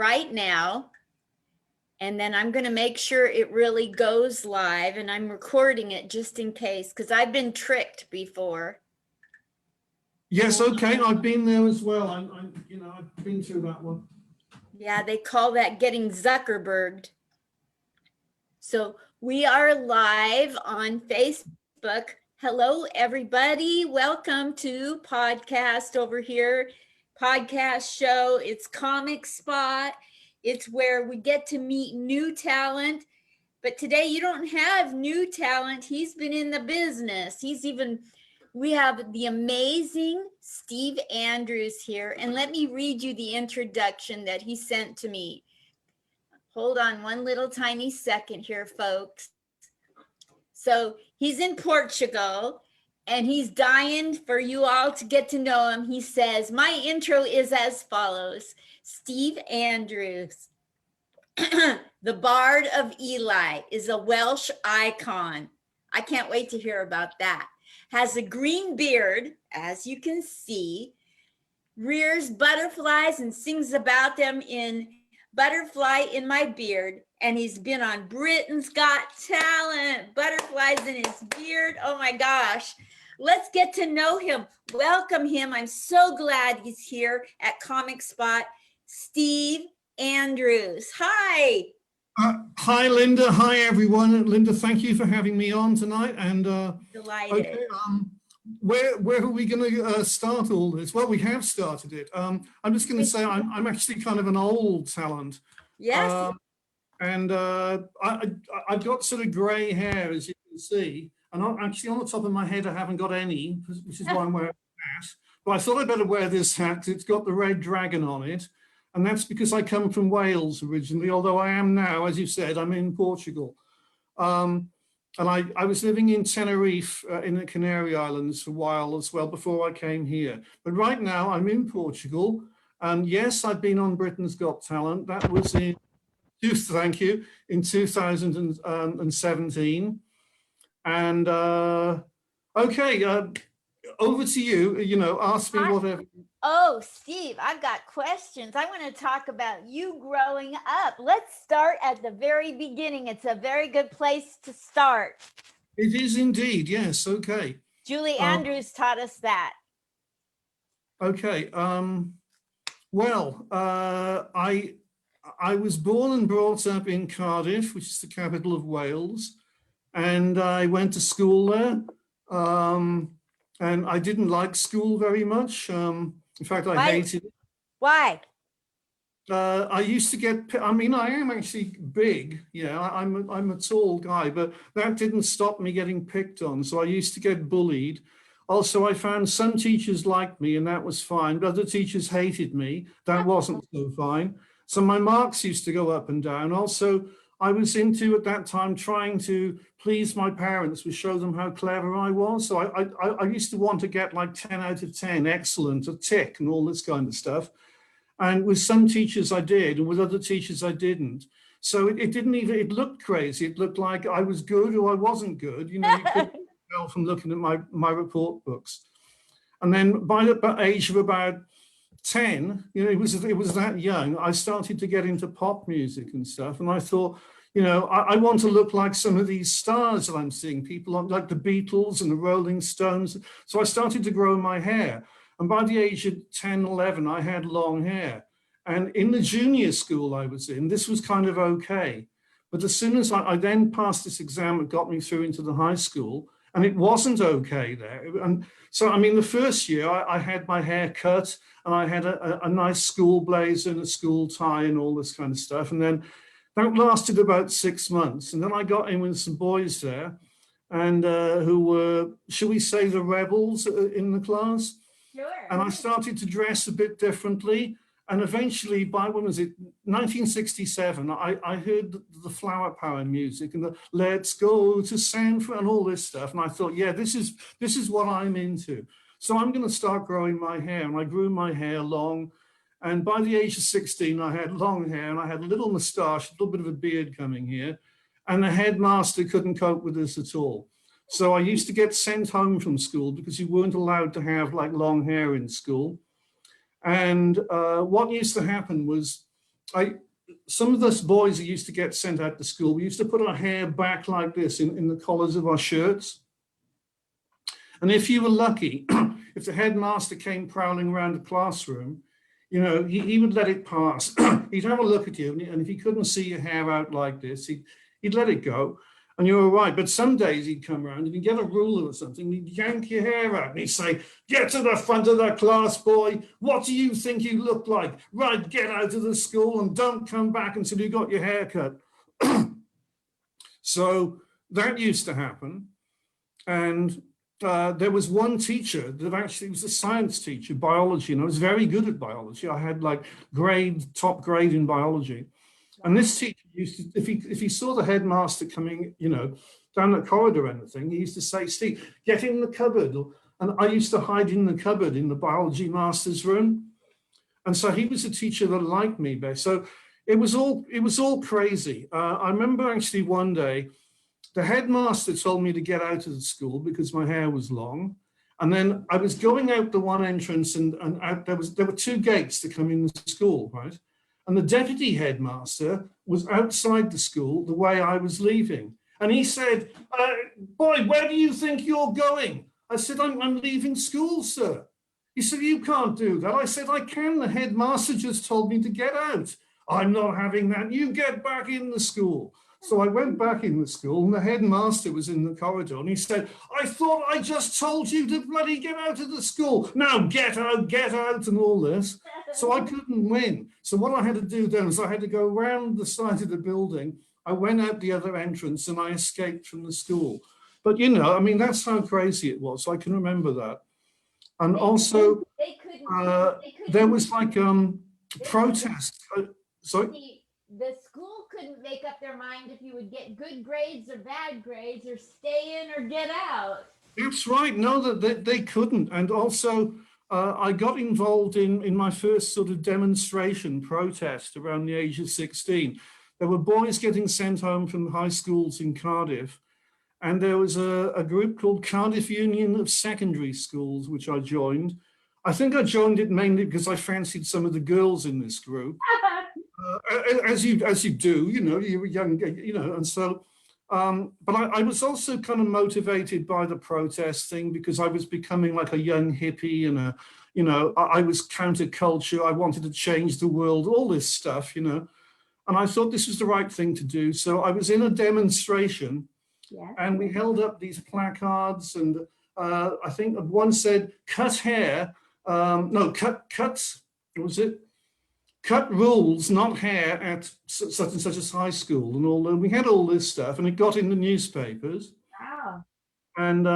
right now. And then I'm going to make sure it really goes live, and I'm recording it just in case, because I've been tricked before. Yes, okay, I've been there as well. I've been through that one. Yeah, they call that getting Zuckerberged. So we are live on Facebook. Hello, everybody. Welcome to podcast over here. Podcast show. It's Comic Spot. It's where we get to meet new talent. But today you don't have new talent. He's been in the business. We have the amazing Steve Andrews here. And let me read you the introduction that he sent to me. Hold on one little tiny second here, folks. So he's in Portugal and he's dying for you all to get to know him. He says, my intro is as follows. Steve Andrews, the Bard of Ely, is a Welsh icon. I can't wait to hear about that. Has a green beard, as you can see, rears butterflies and sings about them in Butterfly in My Beard. And he's been on Britain's Got Talent, butterflies in his beard. Oh my gosh. Let's get to know him. Welcome him. I'm so glad he's here at Comic Spot. Steve Andrews. Hi. Hi, Linda. Hi, everyone. Linda, thank you for having me on tonight. And delighted. Okay, where are we going to start all this? Well, we have started it. I'm just going to say I'm actually kind of an old talent. Yes. I've got sort of grey hair, as you can see. And actually, on the top of my head, I haven't got any, which is why I'm wearing a hat. But I thought I'd better wear this hat because it's got the red dragon on it. And that's because I come from Wales originally, although I am now, as you said, I'm in Portugal. And I was living in Tenerife in the Canary Islands for a while as well before I came here. But right now I'm in Portugal. And yes, I've been on Britain's Got Talent. That was in 2017. And okay, over to you, ask me whatever. Oh, Steve, I've got questions. I want to talk about you growing up. Let's start at the very beginning. It's a very good place to start. It is indeed, yes, okay. Julie Andrews taught us that. Okay, well, I was born and brought up in Cardiff, which is the capital of Wales, and I went to school there, and I didn't like school very much. In fact, I hated it. Why? I used to get, I am actually big, I'm a tall guy, but that didn't stop me getting picked on. So I used to get bullied. Also, I found some teachers liked me and that was fine, but other teachers hated me. That wasn't so fine. So my marks used to go up and down. Also, I was into, at that time, trying to please my parents, to show them how clever I was. So I used to want to get like 10 out of 10, excellent, a tick, and all this kind of stuff. And with some teachers I did, and with other teachers I didn't. So it didn't even, it looked crazy. It looked like I was good or I wasn't good. You couldn't tell from looking at my report books. And then by the age of about 10, it was that young, I started to get into pop music and stuff. And I thought, I want to look like some of these stars that I'm seeing, people like the Beatles and the Rolling Stones. So I started to grow my hair. And by the age of 10, 11, I had long hair. And in the junior school I was in, this was kind of okay. But as soon as I then passed this exam, it got me through into the high school, and it wasn't okay there. And so, the first year I had my hair cut and I had a nice school blazer and a school tie and all this kind of stuff. And then that lasted about 6 months. And then I got in with some boys there and who were, shall we say, the rebels in the class. Sure. And I started to dress a bit differently. And eventually, by, when was it, 1967, I heard the Flower Power music and the Let's Go to San Fran and all this stuff. And I thought, yeah, this is what I'm into. So I'm going to start growing my hair. And I grew my hair long. And by the age of 16, I had long hair and I had a little moustache, a little bit of a beard coming here. And the headmaster couldn't cope with this at all. So I used to get sent home from school because you weren't allowed to have like long hair in school. And what used to happen was some of us boys who used to get sent out to school, we used to put our hair back like this in the collars of our shirts. And if you were lucky, if the headmaster came prowling around the classroom, you know, he would let it pass. He'd have a look at you, and if he couldn't see your hair out like this, he'd let it go, and you were right. But some days he'd come around and he'd get a ruler or something, he'd yank your hair out, and he'd say, "Get to the front of the class, boy. What do you think you look like? Right, get out of the school and don't come back until you got your hair cut." So that used to happen, and there was one teacher that actually was a science teacher, biology, and I was very good at biology. I had like top grade in biology. And this teacher used to, if he saw the headmaster coming, you know, down the corridor or anything, he used to say, "Steve, get in the cupboard." And I used to hide in the cupboard in the biology master's room. And so he was a teacher that liked me best. So it was all crazy. I remember actually one day, the headmaster told me to get out of the school because my hair was long. And then I was going out the one entrance, and out, there were two gates to come in the school, right? And the deputy headmaster was outside the school the way I was leaving. And he said, "Boy, where do you think you're going?" I said, I'm leaving school, sir." He said, "You can't do that." I said, "I can. The headmaster just told me to get out." "I'm not having that. You get back in the school." So I went back in the school, and the headmaster was in the corridor, and he said, "I thought I just told you to bloody get out of the school. Now get out, and all this." So I couldn't win. So what I had to do then was I had to go around the side of the building. I went out the other entrance, and I escaped from the school. But, you know, I mean, that's how crazy it was. So I can remember that. And also, there was like protests. Sorry? The school couldn't make up their mind if you would get good grades or bad grades, or stay in or get out. That's right. No, that they couldn't. And also, I got involved in my first sort of demonstration protest around the age of 16. There were boys getting sent home from high schools in Cardiff, and there was a group called Cardiff Union of Secondary Schools, which I joined. I think I joined it mainly because I fancied some of the girls in this group. As you do, you know, you were young, you know, and so, but I was also kind of motivated by the protest thing because I was becoming like a young hippie, and you know, I was counterculture. I wanted to change the world, all this stuff, you know, and I thought this was the right thing to do. So I was in a demonstration, and we held up these placards, and I think one said, "Cut hair, no, cut, what was it? Cut rules, not hair, at such and such a high school," and all. We had all this stuff, and it got in the newspapers. Wow. And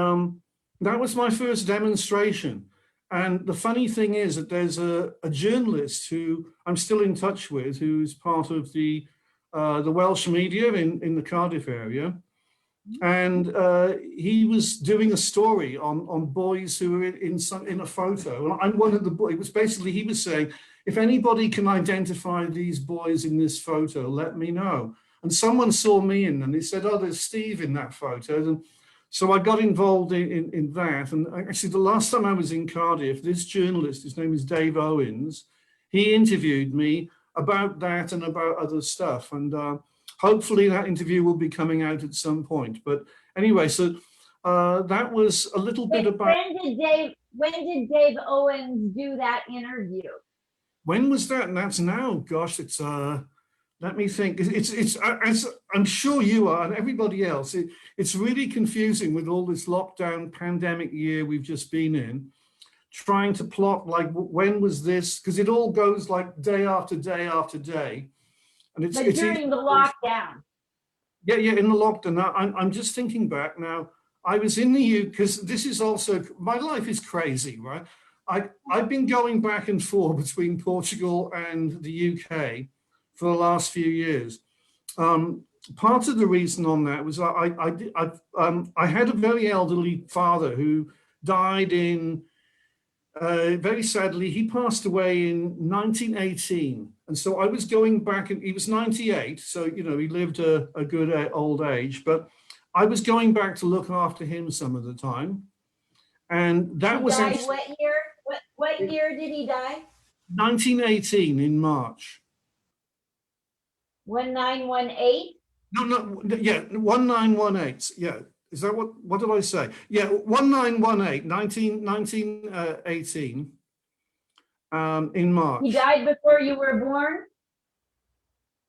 that was my first demonstration. And the funny thing is that there's a journalist who I'm still in touch with, who's part of the Welsh media in the Cardiff area. And he was doing a story on boys who were in a photo. And I'm one of the boys. It was basically, he was saying, "If anybody can identify these boys in this photo, let me know." And someone saw me in, and they said, "Oh, there's Steve in that photo." And so I got involved in that. And actually, the last time I was in Cardiff, this journalist, his name is Dave Owens, he interviewed me about that and about other stuff. And hopefully that interview will be coming out at some point. But anyway, so that was a little bit about... When did Dave Owens do that interview? When was that? And that's now, gosh, it's, let me think. It's as I'm sure you are and everybody else, it's really confusing with all this lockdown pandemic year we've just been in, trying to plot like, when was this? Because it all goes like day after day after day. And it's during the lockdown. Yeah, in the lockdown. Now, I'm just thinking back now. I was in the UK, because this is also, my life is crazy, right? I've been going back and forth between Portugal and the UK for the last few years. Part of the reason on that was I had a very elderly father who died in, very sadly, he passed away in 1918. And so I was going back, and he was 98. So, you know, he lived a good old age, but I was going back to look after him some of the time. And that was actually, what year? What year did he die? 1918 in March. 1918? No, yeah, 1918. Yeah, is that what did I say? Yeah, 1918, 1918, in He March. died before you were born?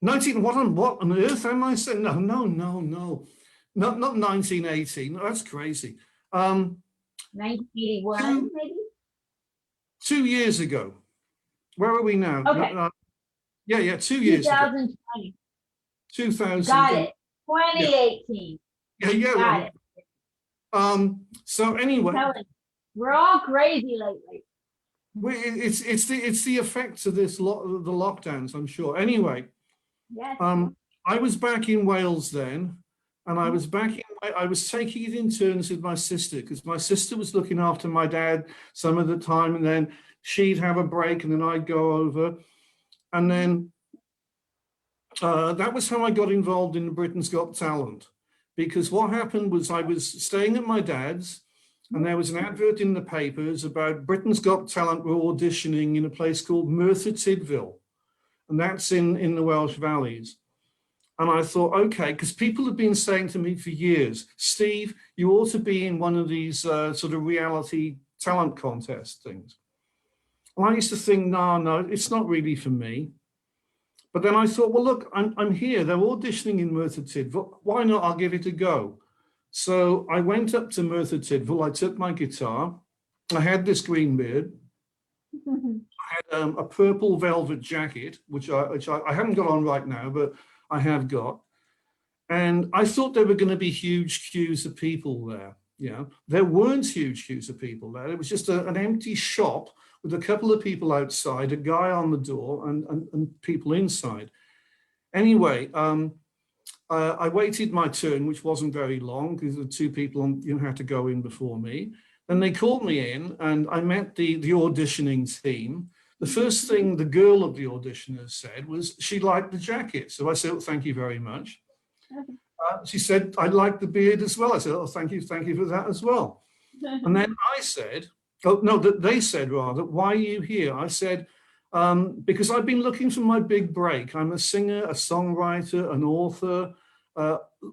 what on earth am I saying? No. Not 1918. That's crazy. 1981, Two, maybe? 2 years ago. Where are we now? Okay, Yeah, 2 years ago. 2020. 2000. Got it. Yeah, 2018. yeah. Got it. So anyway, Telling you, we're all crazy lately. it's the effects of the lockdowns, I'm sure. Anyway, Yes. I was back in Wales then, and I was taking it in turns with my sister, because my sister was looking after my dad some of the time, and then she'd have a break, and then I'd go over. And then that was how I got involved in Britain's Got Talent, because what happened was I was staying at my dad's, and there was an advert in the papers about Britain's Got Talent were auditioning in a place called Merthyr Tydfil, and that's in the Welsh Valleys. And I thought, okay, because people have been saying to me for years, Steve, you ought to be in one of these sort of reality talent contest things. And I used to think, no, it's not really for me. But then I thought, well, look, I'm here. They're auditioning in Merthyr Tydfil. Why not? I'll give it a go. So I went up to Merthyr Tydfil. I took my guitar. I had this green beard. I had a purple velvet jacket, which I haven't got on right now, but I have got. And I thought there were going to be huge queues of people there. There weren't huge queues of people there. It was just an empty shop with a couple of people outside, a guy on the door, and people inside. Anyway, I waited my turn, which wasn't very long because the two people had to go in before me. Then they called me in, and I met the auditioning team. The first thing the girl of the auditioners said was she liked the jacket. So I said, oh, thank you very much. She said, I like the beard as well. I said, oh, thank you for that as well. And then I said, oh, no, they said rather, why are you here? I said, because I've been looking for my big break. I'm a singer, a songwriter, an author,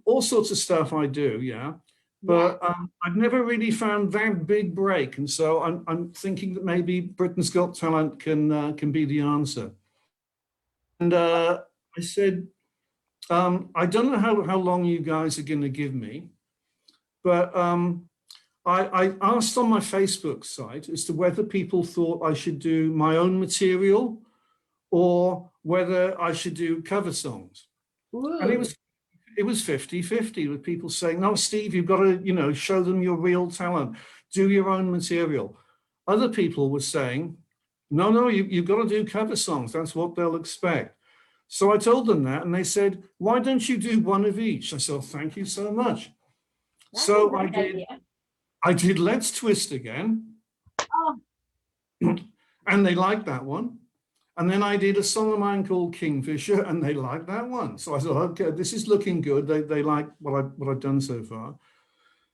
all sorts of stuff I do, yeah. But I've never really found that big break. And so I'm thinking that maybe Britain's Got Talent can be the answer. And I said, I don't know how long you guys are going to give me, but I asked on my Facebook site as to whether people thought I should do my own material or whether I should do cover songs. Ooh. And it was 50-50 with people saying, no, Steve, you've got to, show them your real talent, do your own material. Other people were saying, no, you've got to do cover songs. That's what they'll expect. So I told them that, and they said, why don't you do one of each? I said, oh, thank you so much. That's so I did Let's Twist again. Oh. And they liked that one. And then I did a song of mine called Kingfisher, and they liked that one. So I thought, okay, this is looking good. They like what I've done so far.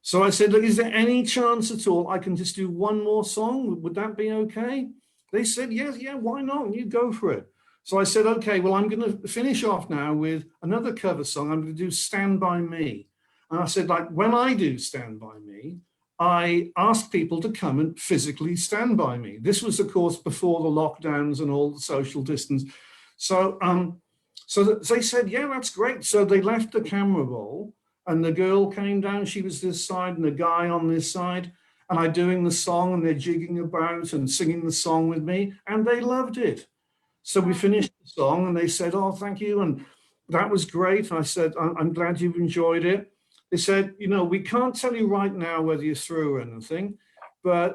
So I said, look, is there any chance at all I can just do one more song? Would that be okay? They said, yes, yeah, why not? You go for it. So I said, okay, well, I'm going to finish off now with another cover song. I'm going to do Stand By Me. And I said, like, when I do Stand By Me, I ask people to come and physically stand by me. This was, of course, before the lockdowns and all the social distance. So they said, yeah, that's great. So they left the camera roll, and the girl came down. She was this side, and the guy on this side. And I'm doing the song, and they're jigging about and singing the song with me, and they loved it. So we finished the song, and they said, oh, thank you. And that was great. I said, I'm glad you've enjoyed it. They said, we can't tell you right now whether you're through or anything, but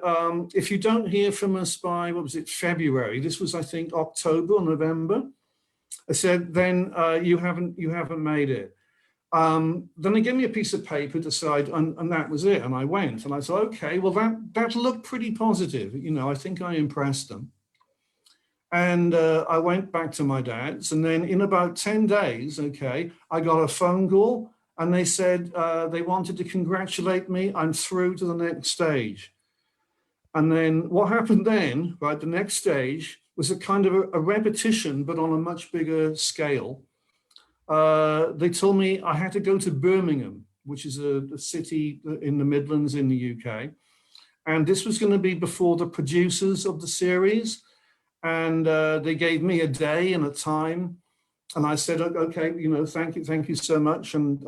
if you don't hear from us by, February, this was, I think, October or November. I said, then you haven't made it. Then they gave me a piece of paper to sign, and that was it. And I went, and I thought, okay, well, that looked pretty positive. I think I impressed them. And I went back to my dad's, and then in about 10 days, okay, I got a phone call. And they said they wanted to congratulate me. I'm through to the next stage. And then what happened then, right, the next stage was a kind of a repetition, but on a much bigger scale. they told me I had to go to Birmingham, which is a city in the Midlands in the UK. And this was going to be before the producers of the series. And they gave me a day and a time. And I said, okay, thank you so much. And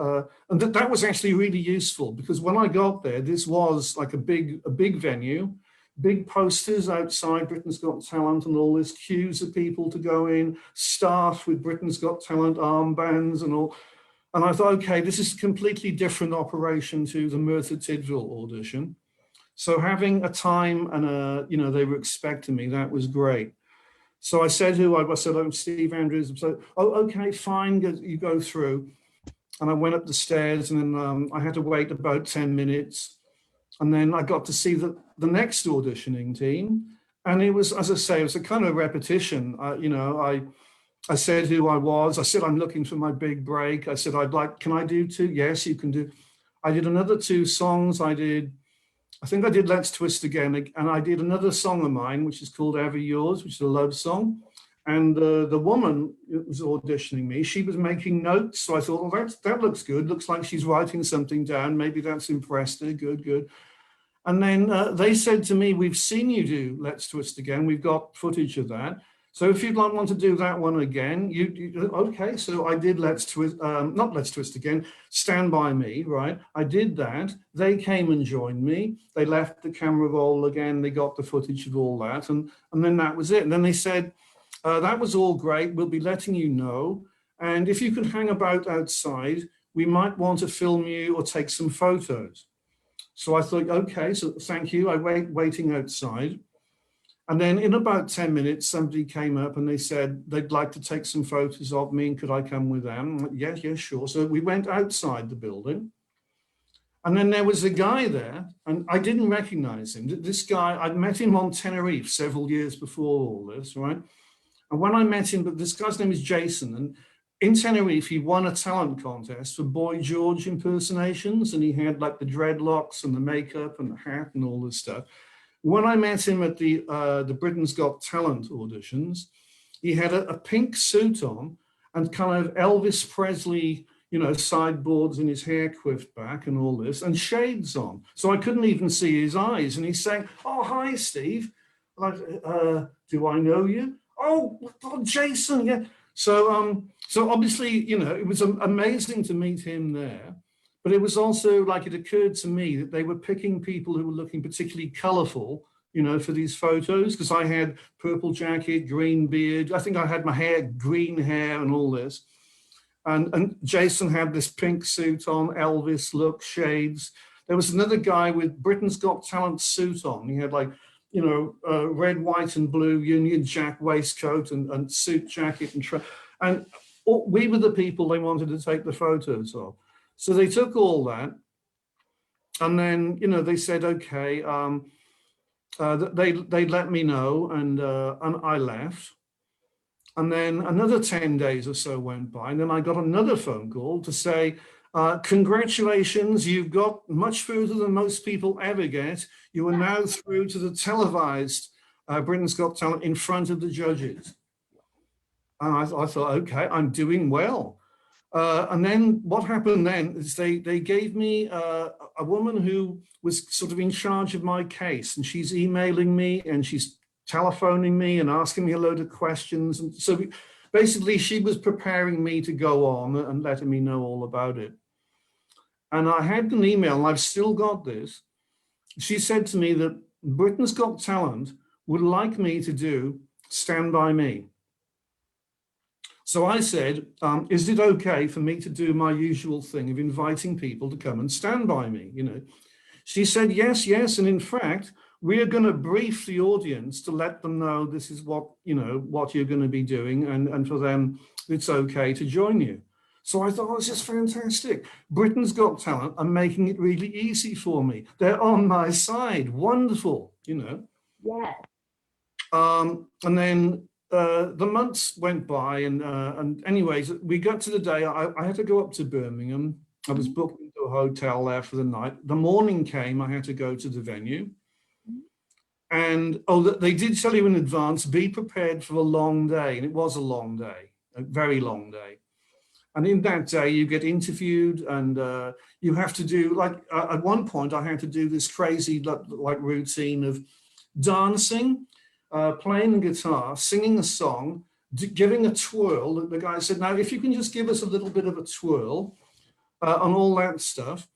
that was actually really useful, because when I got there, this was like a big venue, big posters outside Britain's Got Talent and all this, queues of people to go in, staff with Britain's Got Talent armbands and all. And I thought, okay, this is a completely different operation to the Merthyr Tydfil audition. So having a time and they were expecting me, that was great. So I said I said, I'm Steve Andrews. So, okay, fine, you go through. And I went up the stairs, and then I had to wait about 10 minutes. And then I got to see the next auditioning team. And it was, as I say, it was a kind of repetition. I said who I was. I said, I'm looking for my big break. I said, can I do 2? Yes, you can do. I did another 2 songs. I think I did Let's Twist Again, and I did another song of mine, which is called Ever Yours, which is a love song. And the woman who was auditioning me, she was making notes. So I thought, well, that looks good. Looks like she's writing something down. Maybe that's impressed her. Good. And then they said to me, we've seen you do Let's Twist Again. We've got footage of that. So if you'd want to do that one again, okay. So I did not Let's Twist Again, Stand By Me, right? I did that. They came and joined me. They left the camera roll again. They got the footage of all that. And then that was it. And then they said, that was all great. We'll be letting you know. And if you could hang about outside, we might want to film you or take some photos. So I thought, okay, so thank you. I waiting outside. And then in about 10 minutes, somebody came up and they said they'd like to take some photos of me, and could I come with them? Like, yeah, sure. So we went outside the building. And then there was a guy there, and I didn't recognize him. This guy, I'd met him on Tenerife several years before all this, right? And when I met him, but this guy's name is Jason, and in Tenerife, he won a talent contest for Boy George impersonations, and he had like the dreadlocks and the makeup and the hat and all this stuff. When I met him at the Britain's Got Talent auditions, he had a pink suit on and kind of Elvis Presley, sideboards in his hair quiffed back and all this, and shades on. So I couldn't even see his eyes. And he's saying, oh, hi, Steve. Like, do I know you? Oh, Jason, yeah. So obviously, it was amazing to meet him there. But it was also like, it occurred to me that they were picking people who were looking particularly colorful, for these photos, because I had purple jacket, green beard. I think I had my green hair and all this. And Jason had this pink suit on, Elvis look, shades. There was another guy with Britain's Got Talent suit on. He had like, red, white and blue Union Jack waistcoat and suit jacket. And we were the people they wanted to take the photos of. So they took all that, and then they said, okay, they let me know, and I left. And then another 10 days or so went by, and then I got another phone call to say, congratulations, you've got much further than most people ever get. You are now through to the televised Britain's Got Talent in front of the judges. And I thought, okay, I'm doing well. And then what happened then is they gave me a woman who was sort of in charge of my case, and she's emailing me and she's telephoning me and asking me a load of questions. And so basically she was preparing me to go on and letting me know all about it. And I had an email, and I've still got this. She said to me that Britain's Got Talent would like me to do Stand By Me. So I said, is it okay for me to do my usual thing of inviting people to come and stand by me? She said, yes. And in fact, we are going to brief the audience to let them know this is what you're going to be doing. And for them, it's okay to join you. So I thought, oh, this is fantastic. Britain's Got Talent are making it really easy for me. They're on my side. Wonderful, Yes. And then the months went by, and anyways, we got to the day. I had to go up to Birmingham. I was booked into a hotel there for the night. The morning came, I had to go to the venue. And they did tell you in advance, be prepared for a long day. And it was a long day, a very long day. And in that day, you get interviewed, and you have to do, like, at one point, I had to do this crazy, like, routine of dancing, playing the guitar, singing a song, giving a twirl. The guy said, now, if you can just give us a little bit of a twirl on all that stuff.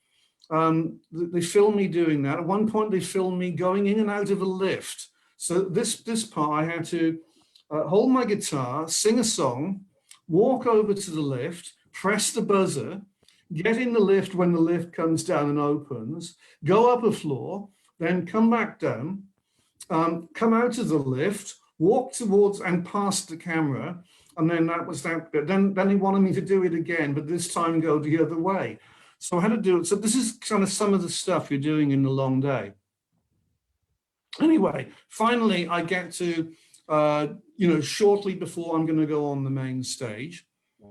They filmed me doing that. At one point, they filmed me going in and out of a lift. So this part, I had to hold my guitar, sing a song, walk over to the lift, press the buzzer, get in the lift when the lift comes down and opens, go up a floor, then come back down, come out of the lift, walk towards and past the camera, and then that was that bit. Then he wanted me to do it again, but this time go the other way. So I had to do it. So this is kind of some of the stuff you're doing in the long day. Anyway, finally, I get to, shortly before I'm going to go on the main stage. Yeah.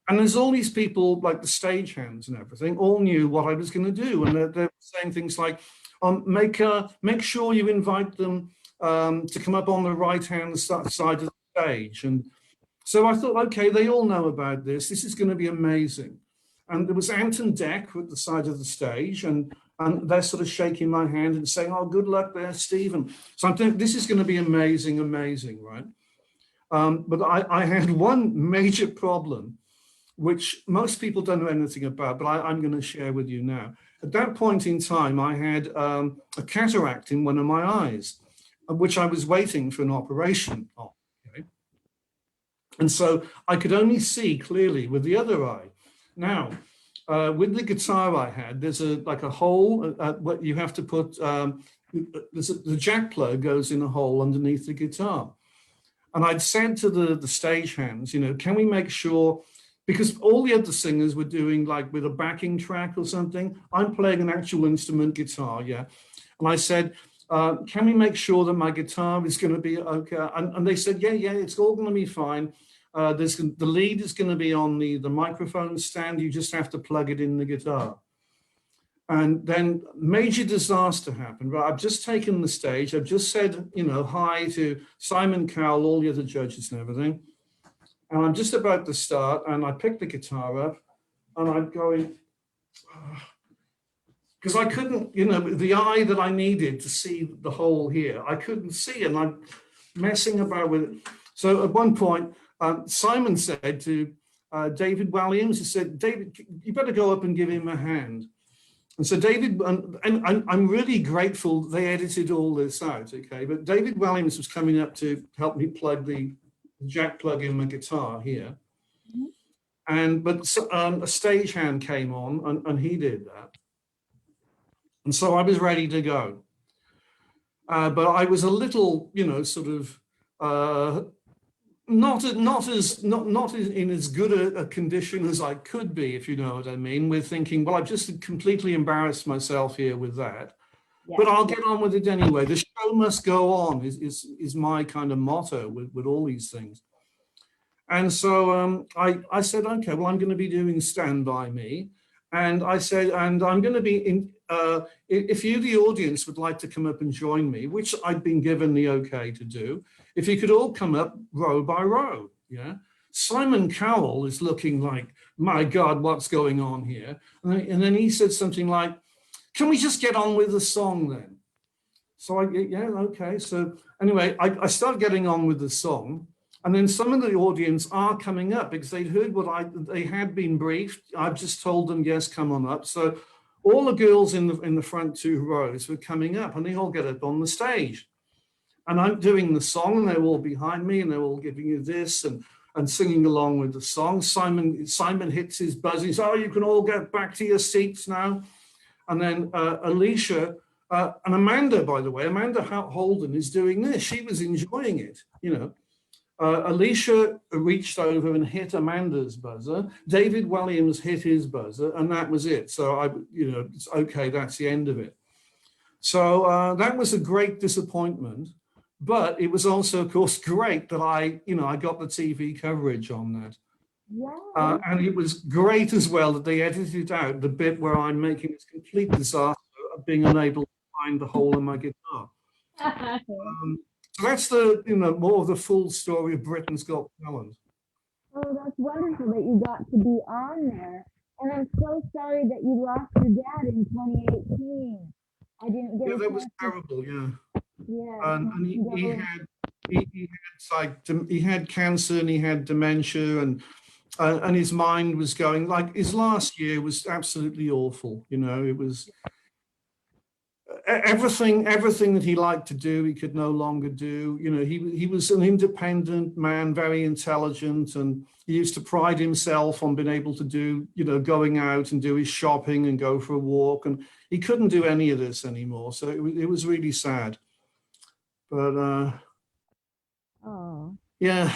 And there's all these people, like the stagehands and everything, all knew what I was going to do. And they're saying things like, make sure you invite them to come up on the right-hand side of the stage. And so I thought, okay, they all know about this. This is going to be amazing. And there was Ant and Dec at the side of the stage, and they're sort of shaking my hand and saying, oh, good luck there, Stephen. So I'm thinking, this is going to be amazing, amazing, right? But I had one major problem, which most people don't know anything about, but I'm going to share with you now. At that point in time, I had a cataract in one of my eyes, which I was waiting for an operation on. Okay? And so I could only see clearly with the other eye. Now, with the guitar I had, there's a hole. What you have to put. The jack plug goes in a hole underneath the guitar, and I'd said to the stagehands, can we make sure, because all the other singers were doing like with a backing track or something. I'm playing an actual instrument guitar, yeah, and I said, can we make sure that my guitar is going to be okay? And they said, yeah, it's all going to be fine. The lead is going to be on the microphone stand. You just have to plug it in the guitar. And then major disaster happened. Right, I've just taken the stage. I've just said, hi to Simon Cowell, all the other judges and everything. And I'm just about to start, and I picked the guitar up, and I'm going, because I couldn't, the eye that I needed to see the hole here, I couldn't see, and I'm messing about with it. So at one point, Simon said to David Walliams, he said, David, you better go up and give him a hand. And so David, and I'm really grateful they edited all this out, okay? But David Walliams was coming up to help me plug the jack plug in my guitar here. Mm-hmm. But a stagehand came on, and he did that. And so I was ready to go. But I was a little, sort of, not in as good a condition as I could be, if you know what I mean. We're thinking, well, I've just completely embarrassed myself here with that, yeah. But I'll get on with it anyway. The show must go on is my kind of motto with all these things. And so I said, okay, well, I'm going to be doing Stand By Me. And I said, and I'm going to be in, if you, the audience, would like to come up and join me, which I'd been given the okay to do, if you could all come up row by row, yeah? Simon Cowell is looking like, my God, what's going on here? And then he said something like, can we just get on with the song then? So yeah, okay. So anyway, I started getting on with the song. And then some of the audience are coming up because they'd heard what they had been briefed. I've just told them, yes, come on up. So all the girls in the front two rows were coming up, and they all get up on the stage. And I'm doing the song, and they're all behind me, and they're all giving you this and singing along with the song. Simon hits his buzzer. He's, oh, you can all get back to your seats now. And then Alicia and Amanda, by the way, Amanda Holden is doing this. She was enjoying it, Alicia reached over and hit Amanda's buzzer. David Walliams hit his buzzer, and that was it. So it's okay. That's the end of it. So that was a great disappointment, but it was also, of course, great that I got the TV coverage on that. Yeah. And it was great as well that they edited out the bit where I'm making this complete disaster of being unable to find the hole in my guitar. So that's the more of the full story of Britain's Got Talent. Oh, that's wonderful that you got to be on there. And I'm so sorry that you lost your dad in 2018. I didn't get Yeah, a that was chance to, terrible. Yeah, yeah, and he condolence. had he had cancer and he had dementia and his mind was going like his last year was absolutely awful. You know, it was everything that he liked to do, he could no longer do. You know, he was an independent man, very intelligent, and he used to pride himself on being able to do, you know, going out and do his shopping and go for a walk. And he couldn't do any of this anymore. So it was really sad. But Oh. yeah.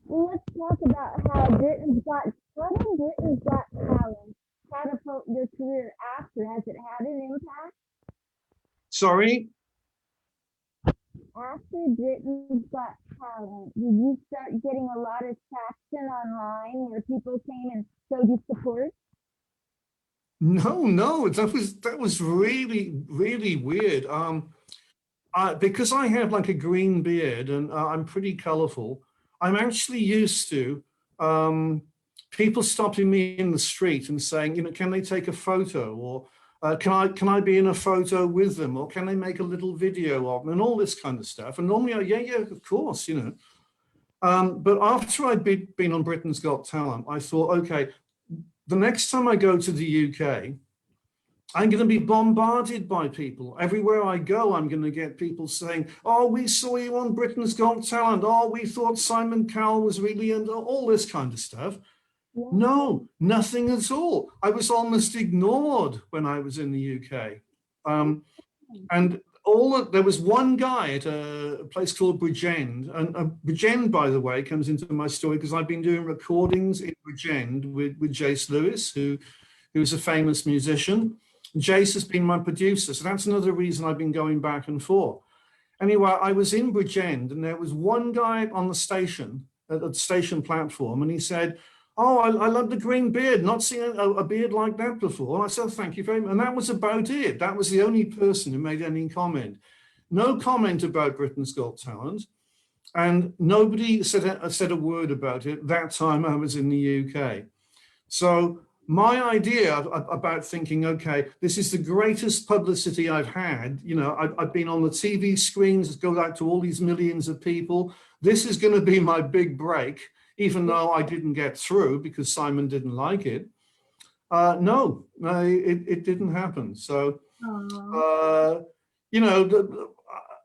Well, let's talk about how how did Britain's Got Talent catapult your career after? Has it had an impact? Sorry. After Britain's Got Talent, did you start getting a lot of traction online where people came and showed you support? No, that was really, really weird. Because I have like a green beard and I'm pretty colorful, I'm actually used to um, people stopping me in the street and saying, you know, can they take a photo, or can I be in a photo with them, or can they make a little video of them, and all this kind of stuff. And normally, yeah, of course, you know. But after been on Britain's Got Talent, I thought, okay, the next time I go to the UK, I'm going to be bombarded by people. Everywhere I go, I'm going to get people saying, oh, we saw you on Britain's Got Talent. Oh, we thought Simon Cowell was really into all this kind of stuff. Yeah. No, nothing at all. I was almost ignored when I was in the UK. And there was one guy at a place called Bridgend. And Bridgend, by the way, comes into my story because I've been doing recordings in Bridgend with Jace Lewis, who's a famous musician. Jace has been my producer, so that's another reason I've been going back and forth. Anyway, I was in Bridgend, and there was one guy on the station, at the station platform, and he said, oh, I love the green beard, not seen a beard like that before. And I said, thank you very much. And that was about it. That was the only person who made any comment. No comment about Britain's Got Talent, and nobody said a word about it that time I was in the UK. So my idea about thinking, okay, this is the greatest publicity I've had. You know, I've been on the TV screens, go out to all these millions of people. This is going to be my big break, even though I didn't get through because Simon didn't like it. No, it didn't happen. So, you know,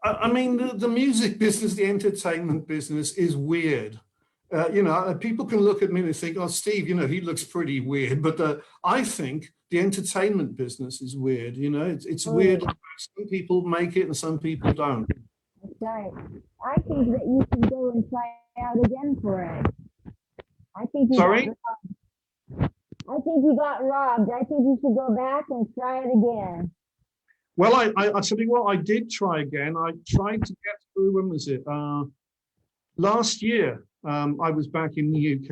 I mean, the music business, the entertainment business is weird. You know, people can look at me and think, oh, Steve, you know, he looks pretty weird. But I think the entertainment business is weird. You know, it's weird. Some people make it and some people don't. That's right. I think that you should go and try out again for it. I think you Sorry? I think you got robbed. I think you should go back and try it again. Well, I tell you what, I did try again. I tried to get through, when was it? Last year, I was back in the UK,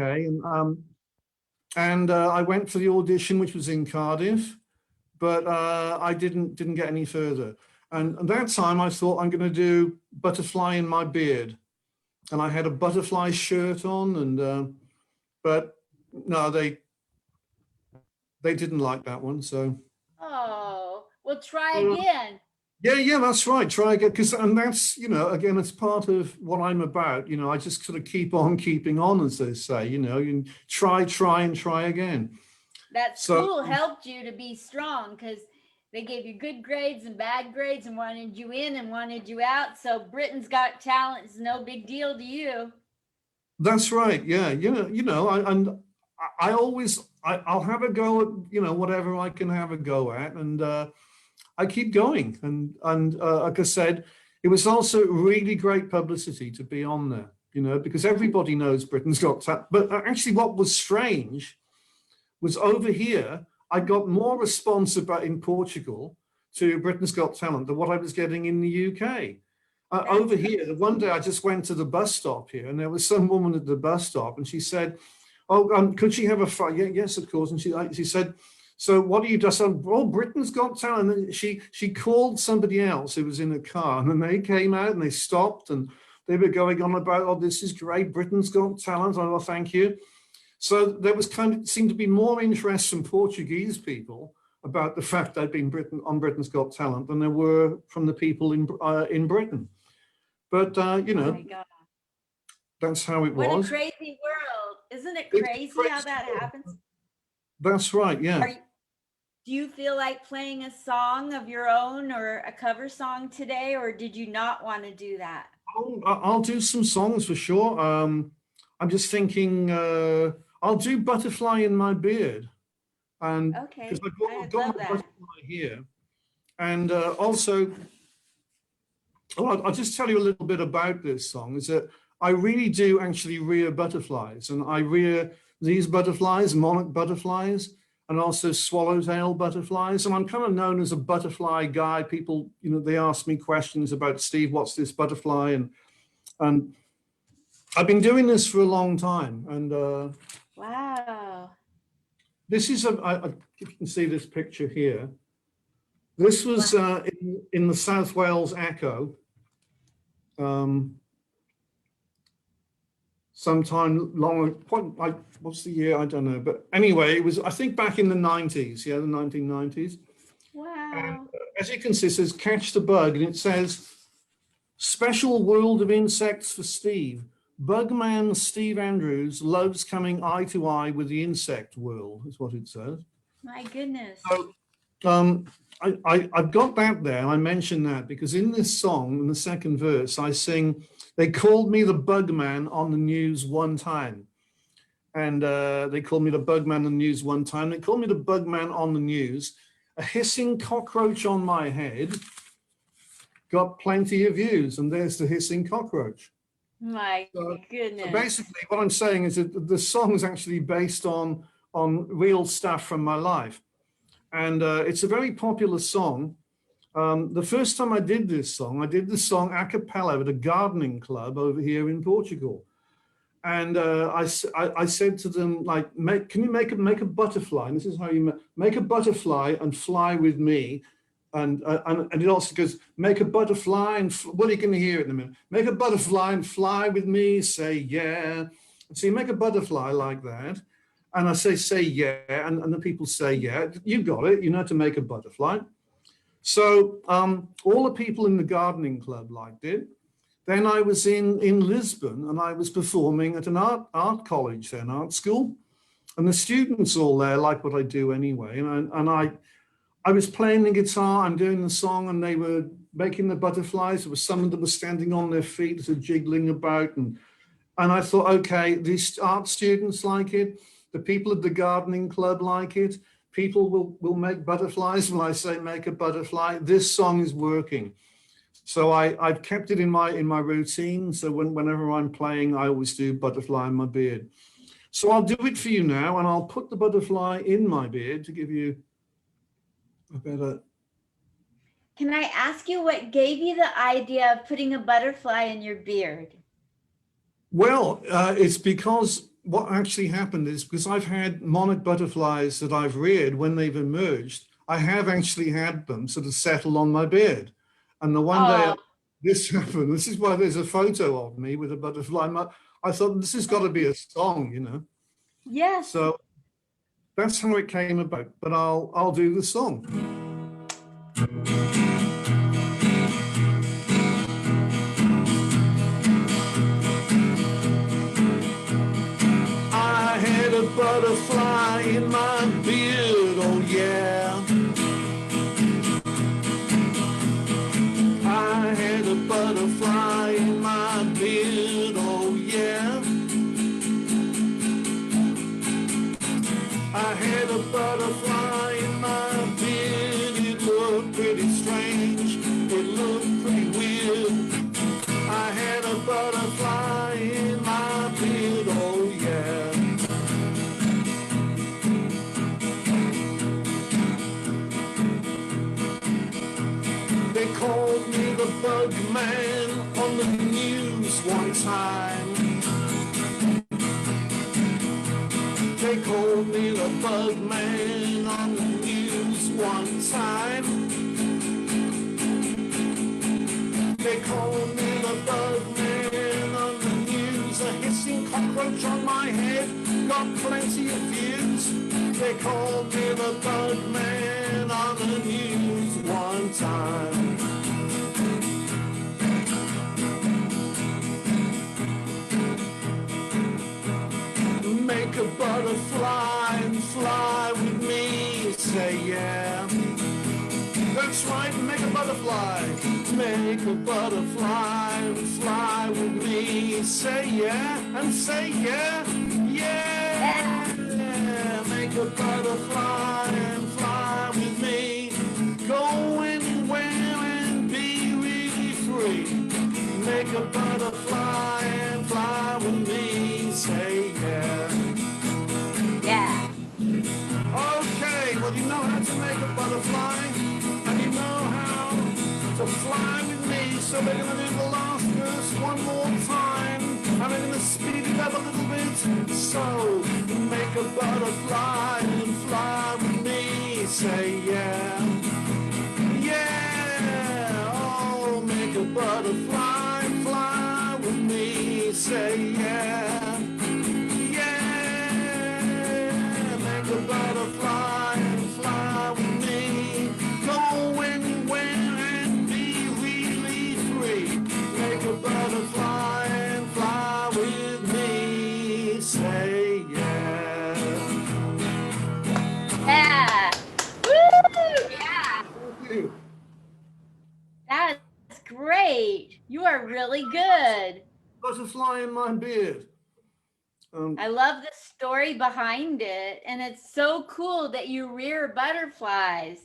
and I went for the audition, which was in Cardiff, but I didn't get any further. And at that time, I thought I'm going to do Butterfly in My Beard, and I had a butterfly shirt on, and but no, they didn't like that one. So Oh, well, try again. yeah, that's right. Try again, and that's, you know, again, it's part of what I'm about. You know, I just sort of keep on keeping on, as they say. You know, you try and try again. That So school helped you to be strong because they gave you good grades and bad grades and wanted you in and wanted you out. So Britain's Got Talent is no big deal to you. that's right. Yeah, I'll have a go at, you know, whatever I can have a go at, and I keep going. And like I said, it was also really great publicity to be on there, you know, because everybody knows Britain's Got Talent. But actually, what was strange was over here, I got more response about in Portugal to Britain's Got Talent than what I was getting in the UK. Over here, one day I just went to the bus stop here, and there was some woman at the bus stop, and she said, "Oh, could she have a flight?" Yeah, yes, of course. And she said, "So what do you do?" So, "Oh, Britain's Got Talent." And then she called somebody else who was in a car, and then they came out and they stopped, and they were going on about, "Oh, this is great, Britain's Got Talent." Oh, well, thank you. So there was seemed to be more interest from Portuguese people about the fact I'd been on Britain's Got Talent than there were from the people in Britain. But you know, Oh my God. that's how it What was. a crazy world. Isn't it It's crazy crazy how that world. happens? That's right, yeah. Do you feel like playing a song of your own or a cover song today, or did you not want to do that? I'll do some songs for sure. I'm just thinking I'll do Butterfly in My Beard. And because Okay, I've I'd got love my that. butterfly here. And also, I'll just tell you a little bit about this song, is that I really do actually rear butterflies. And I rear these butterflies, monarch butterflies, and also swallowtail butterflies. And I'm kind of known as a butterfly guy. People, you know, they ask me questions about, Steve, what's this butterfly? And I've been doing this for a long time. And Wow. this is, if you can see this picture here, this was in the South Wales Echo. Sometime long, like, what's the year? I don't know. But anyway, it was, I think, back in the 90s, yeah, the 1990s. Wow. And as you can see, it says Catch the Bug, and it says, Special World of Insects for Steve. Bugman Steve Andrews loves coming eye to eye with the insect world, is what it says. My goodness. So I've got that there, and I mention that because in this song, in the second verse, I sing, they called me the Bugman on the news one time. And they called me the Bugman on the news one time. They called me the Bugman on the news. A hissing cockroach on my head got plenty of views, and there's the hissing cockroach. My goodness. So basically, what I'm saying is that the song is actually based on real stuff from my life. And it's a very popular song. The first time I did this song a cappella at a gardening club over here in Portugal. And I said to them, like, can you make a butterfly? And this is how you make a butterfly and fly with me. And it also goes, make a butterfly and, well, you're going to hear it in a minute. Make a butterfly and fly with me, say yeah. So you make a butterfly like that. And I say yeah, and the people say, yeah, you got it, you know how to make a butterfly. So all the people in the gardening club liked it. Then I was in Lisbon, and I was performing at an art college, an art school. And the students all there like what I do anyway. And I was playing the guitar and doing the song, and they were making the butterflies. There was some that were standing on their feet, sort of jiggling about. And I thought, okay, these art students like it. The people at the gardening club like it. People will make butterflies when I say make a butterfly. This song is working. So I've kept it in my routine. So whenever I'm playing, I always do Butterfly in My Beard. So I'll do it for you now, and I'll put the butterfly in my beard to give you a better. Can I ask you what gave you the idea of putting a butterfly in your beard? Well, it's because what actually happened is because I've had monarch butterflies that I've reared when they've emerged. I have actually had them sort of settle on my beard. And the one day this happened, this is why there's a photo of me with a butterfly. I thought this has got to be a song, you know. Yes. So that's how it came about. But I'll do the song. I had a butterfly in my beard, oh yeah. I had a butterfly in my beard, oh yeah. I had a butterfly in my beard, it looked pretty strange, it looked pretty weird. I had a butterfly in my beard, oh yeah. They called me the bug man on the news one time. They called me the bug man on the news one time. They called me the bug man on the news, a hissing cockroach on my head, got plenty of views. They called me the Birdman on the news one time. Make a butterfly and fly with me, say yeah. That's right, make a butterfly. Make a butterfly and fly with me, say yeah, and say yeah, yeah. Make a butterfly and fly with me. Go anywhere and be really free. Make a butterfly and fly with me, say yeah. Yeah. Okay, well, you know how to make a butterfly, and you know how to fly with me, so we're going to do the last verse one more time, and we're going to speed it up a little bit. So, make a butterfly and fly with me, say yeah. Yeah, oh, make a butterfly and fly with me, say yeah. A butterfly and fly with me. Go anywhere and be really free. Make a butterfly and fly with me. Say yeah. Yeah. Woo! Yeah. Thank you. That's great. You are really good. Butterfly in my beard. I love the story behind it, and it's so cool that you rear butterflies.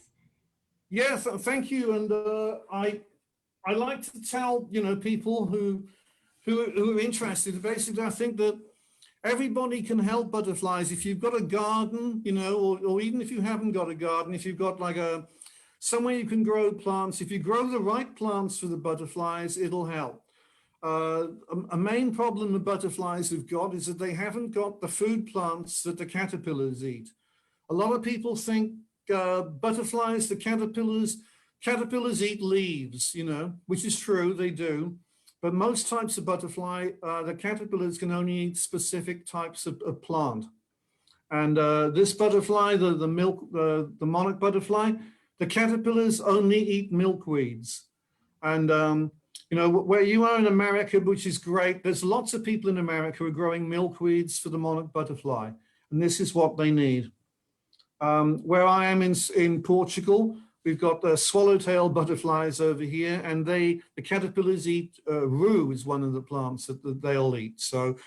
Yes, thank you. And I like to tell people who are interested. Basically, I think that everybody can help butterflies if you've got a garden, or even if you haven't got a garden. If you've got like somewhere you can grow plants. If you grow the right plants for the butterflies, it'll help. A main problem the butterflies have got is that they haven't got the food plants that the caterpillars eat. A lot of people think butterflies, the caterpillars eat leaves, which is true, they do. But most types of butterfly, the caterpillars can only eat specific types of plant. And this butterfly, the monarch butterfly, the caterpillars only eat milkweeds. And where you are in America, which is great, there's lots of people in America who are growing milkweeds for the monarch butterfly, and this is what they need. Where I am in Portugal, we've got the swallowtail butterflies over here, and the caterpillars eat rue is one of the plants that they'll eat. So,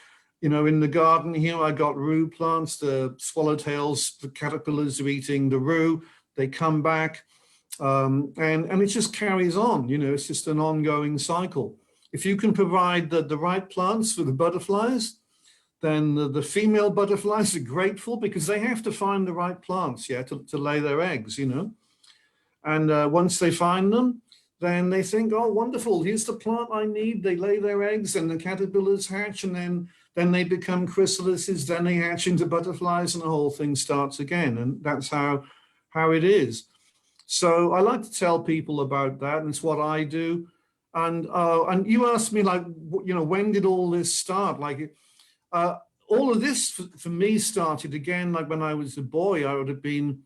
in the garden here, I got rue plants. The swallowtails, the caterpillars are eating the rue. They come back. And it just carries on, it's just an ongoing cycle. If you can provide the right plants for the butterflies, then the female butterflies are grateful because they have to find the right plants, to lay their eggs, And once they find them, then they think, oh, wonderful, here's the plant I need. They lay their eggs and the caterpillars hatch, and then they become chrysalises, then they hatch into butterflies, and the whole thing starts again. And that's how it is. So I like to tell people about that, and it's what I do. And you asked me, like, when did all this start? Like, all of this for me started again, like when I was a boy. I would have been,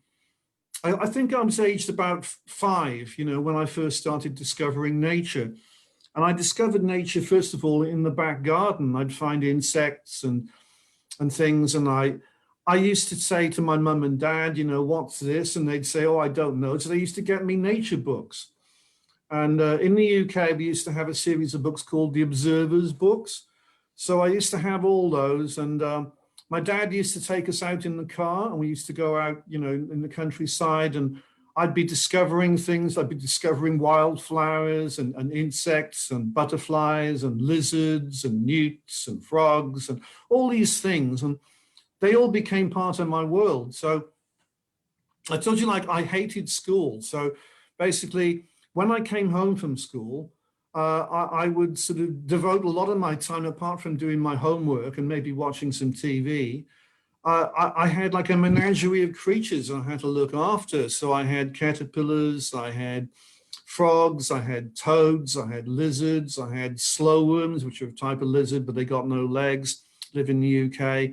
I think I was aged about 5, when I first started discovering nature. And I discovered nature, first of all, in the back garden. I'd find insects and things, and I used to say to my mum and dad, what's this? And they'd say, oh, I don't know. So they used to get me nature books. And in the UK, we used to have a series of books called the Observer's books. So I used to have all those. And my dad used to take us out in the car, and we used to go out, in the countryside, and I'd be discovering things. I'd be discovering wildflowers and insects and butterflies and lizards and newts and frogs and all these things. And they all became part of my world. So I told you, like, I hated school. So basically, when I came home from school, I would sort of devote a lot of my time, apart from doing my homework and maybe watching some TV. I had like a menagerie of creatures I had to look after. So I had caterpillars, I had frogs, I had toads, I had lizards, I had slowworms, which are a type of lizard, but they got no legs. live in the UK.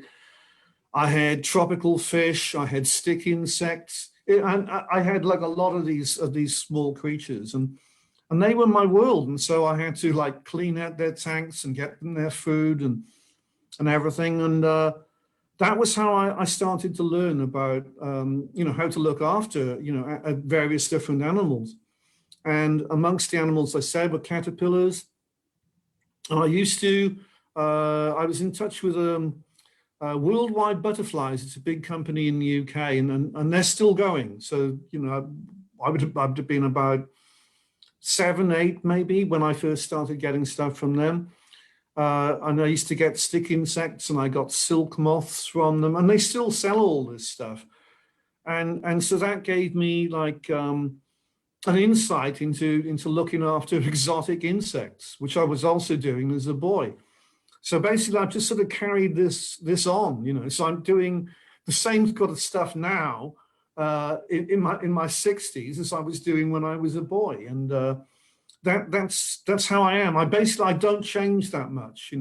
I had tropical fish. I had stick insects. And I had like a lot of these small creatures, and they were my world. And so I had to like clean out their tanks and get them their food and everything. And that was how I started to learn about, how to look after, various different animals. And amongst the animals I said were caterpillars. And I was in touch with Worldwide Butterflies. It's a big company in the UK, and they're still going. So, I would have been about 7, 8 maybe when I first started getting stuff from them. And I used to get stick insects, and I got silk moths from them, and they still sell all this stuff. And so that gave me like an insight into looking after exotic insects, which I was also doing as a boy. So basically, I've just sort of carried this on, So I'm doing the same kind of stuff now in my 60s as I was doing when I was a boy, and that's how I am. I don't change that much,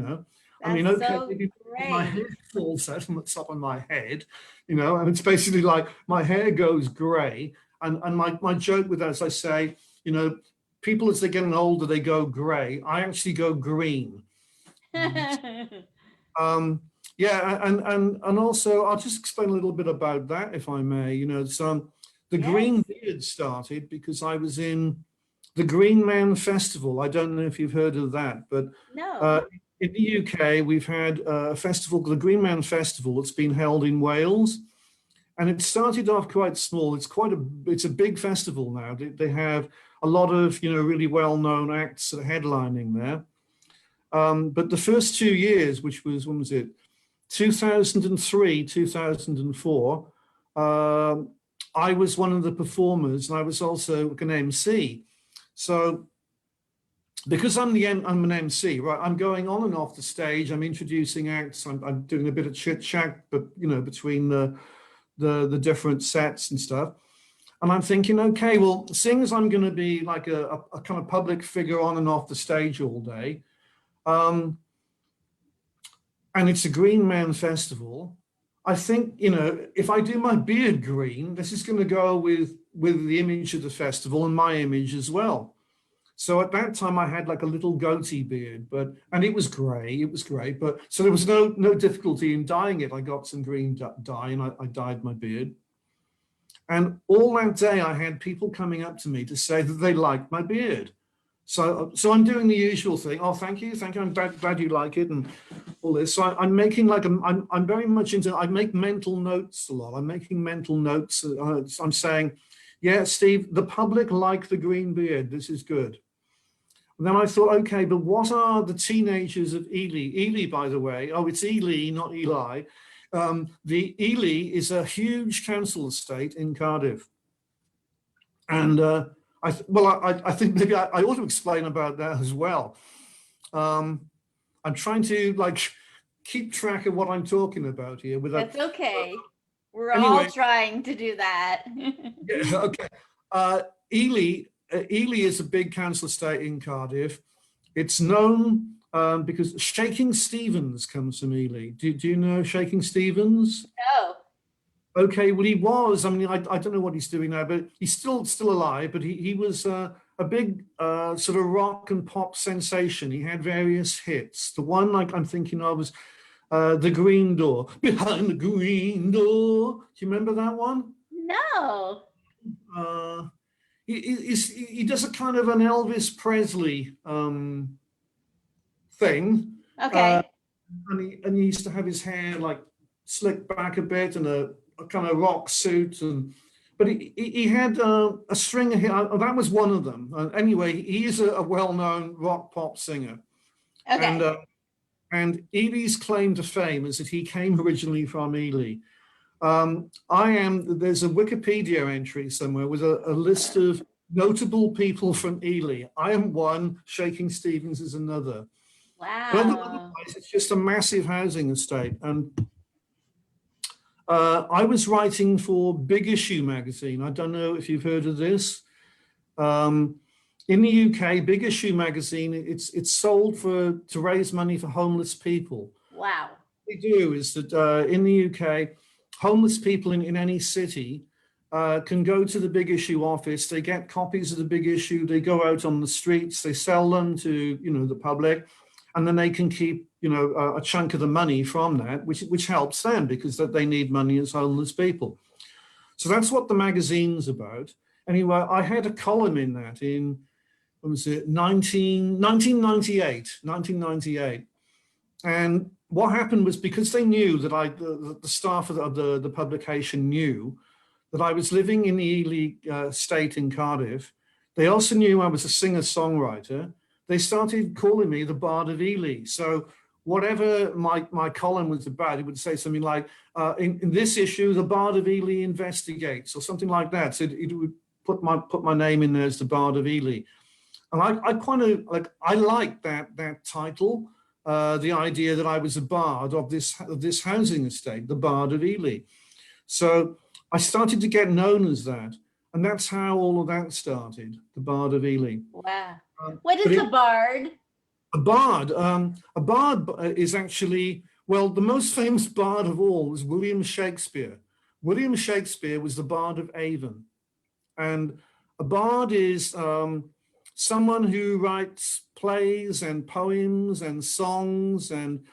I mean, okay, so maybe great. my hair falls out on the top of my head, and it's basically like my hair goes grey, and my joke with that is I say, people as they're getting older, they go grey. I actually go green. Yeah, and also I'll just explain a little bit about that, if I may. So the Yes. green beard started because I was in the Green Man Festival. I don't know if you've heard of that, but No. in the UK we've had a festival, the Green Man Festival. It's been held in Wales, and it started off quite small. It's a big festival now. They have a lot of really well-known acts headlining there. But the first 2 years, which was, when was it? 2003, 2004, I was one of the performers, and I was also an MC. So because I'm an MC, right, I'm going on and off the stage, I'm introducing acts, I'm doing a bit of chit chat, but between the different sets and stuff. And I'm thinking, okay, well, seeing as I'm going to be like a kind of public figure on and off the stage all day, and it's a Green Man Festival, I think, if I do my beard green, this is going to go with the image of the festival and my image as well. So at that time I had like a little goatee beard, and it was grey, but so there was no difficulty in dyeing it. I got some green dye and I dyed my beard. And all that day I had people coming up to me to say that they liked my beard. So I'm doing the usual thing. Oh, thank you. I'm glad you like it and all this. So I'm making like I'm very much into. I make mental notes a lot. I'm making mental notes. I'm saying, yeah, Steve, the public like the green beard. This is good. And then I thought, okay, but what are the teenagers of Ely? Ely, by the way. Oh, it's Ely, not Eli. The Ely is a huge council estate in Cardiff, and I think maybe I ought to explain about that as well. I'm trying to like keep track of what I'm talking about here. That's okay. We're all anyway. trying to do that. Yeah, okay. Ely is a big council estate in Cardiff. It's known because Shaking Stevens comes from Ely. Do you know Shaking Stevens? No. Okay, well, he was. I mean, I don't know what he's doing now, but he's still alive. But he was a big sort of rock and pop sensation. He had various hits. The one like I'm thinking of was "The Green Door." Behind the green door. Do you remember that one? No. He does a kind of an Elvis Presley thing. Okay. And he used to have his hair like slicked back a bit and a kind of rock suit, but he had a string of hair. That was one of them. Anyway, he is a well-known rock pop singer. Okay. And Ely's claim to fame is that he came originally from Ely. There's a Wikipedia entry somewhere with a list of notable people from Ely. I am one, Shaking Stevens is another. Wow. But otherwise, it's just a massive housing estate. And I was writing for Big Issue magazine. I don't know if you've heard of this. In the UK, Big Issue magazine, it's sold to raise money for homeless people. Wow. they do is that in the UK, homeless people in any city can go to the Big Issue office. They get copies of the Big Issue. They go out on the streets. They sell them to the public, and then they can keep a chunk of the money from that, which helps them because that they need money as homeless people. So that's what the magazine's about. Anyway, I had a column in that in, what was it, 1998. And what happened was, because they knew that the staff of the publication knew that I was living in the Ely state in Cardiff. They also knew I was a singer-songwriter. They started calling me the Bard of Ely. So whatever my column was about, it would say something like, in this issue, the Bard of Ely investigates, or something like that. So it would put my name in there as the Bard of Ely. And I kind of I liked that title, the idea that I was a bard of this housing estate, the Bard of Ely. So I started to get known as that, and that's how all of that started, the Bard of Ely. Wow. What is a bard? A bard is actually, well, the most famous bard of all was William Shakespeare. William Shakespeare was the Bard of Avon. And a bard is someone who writes plays and poems and songs, and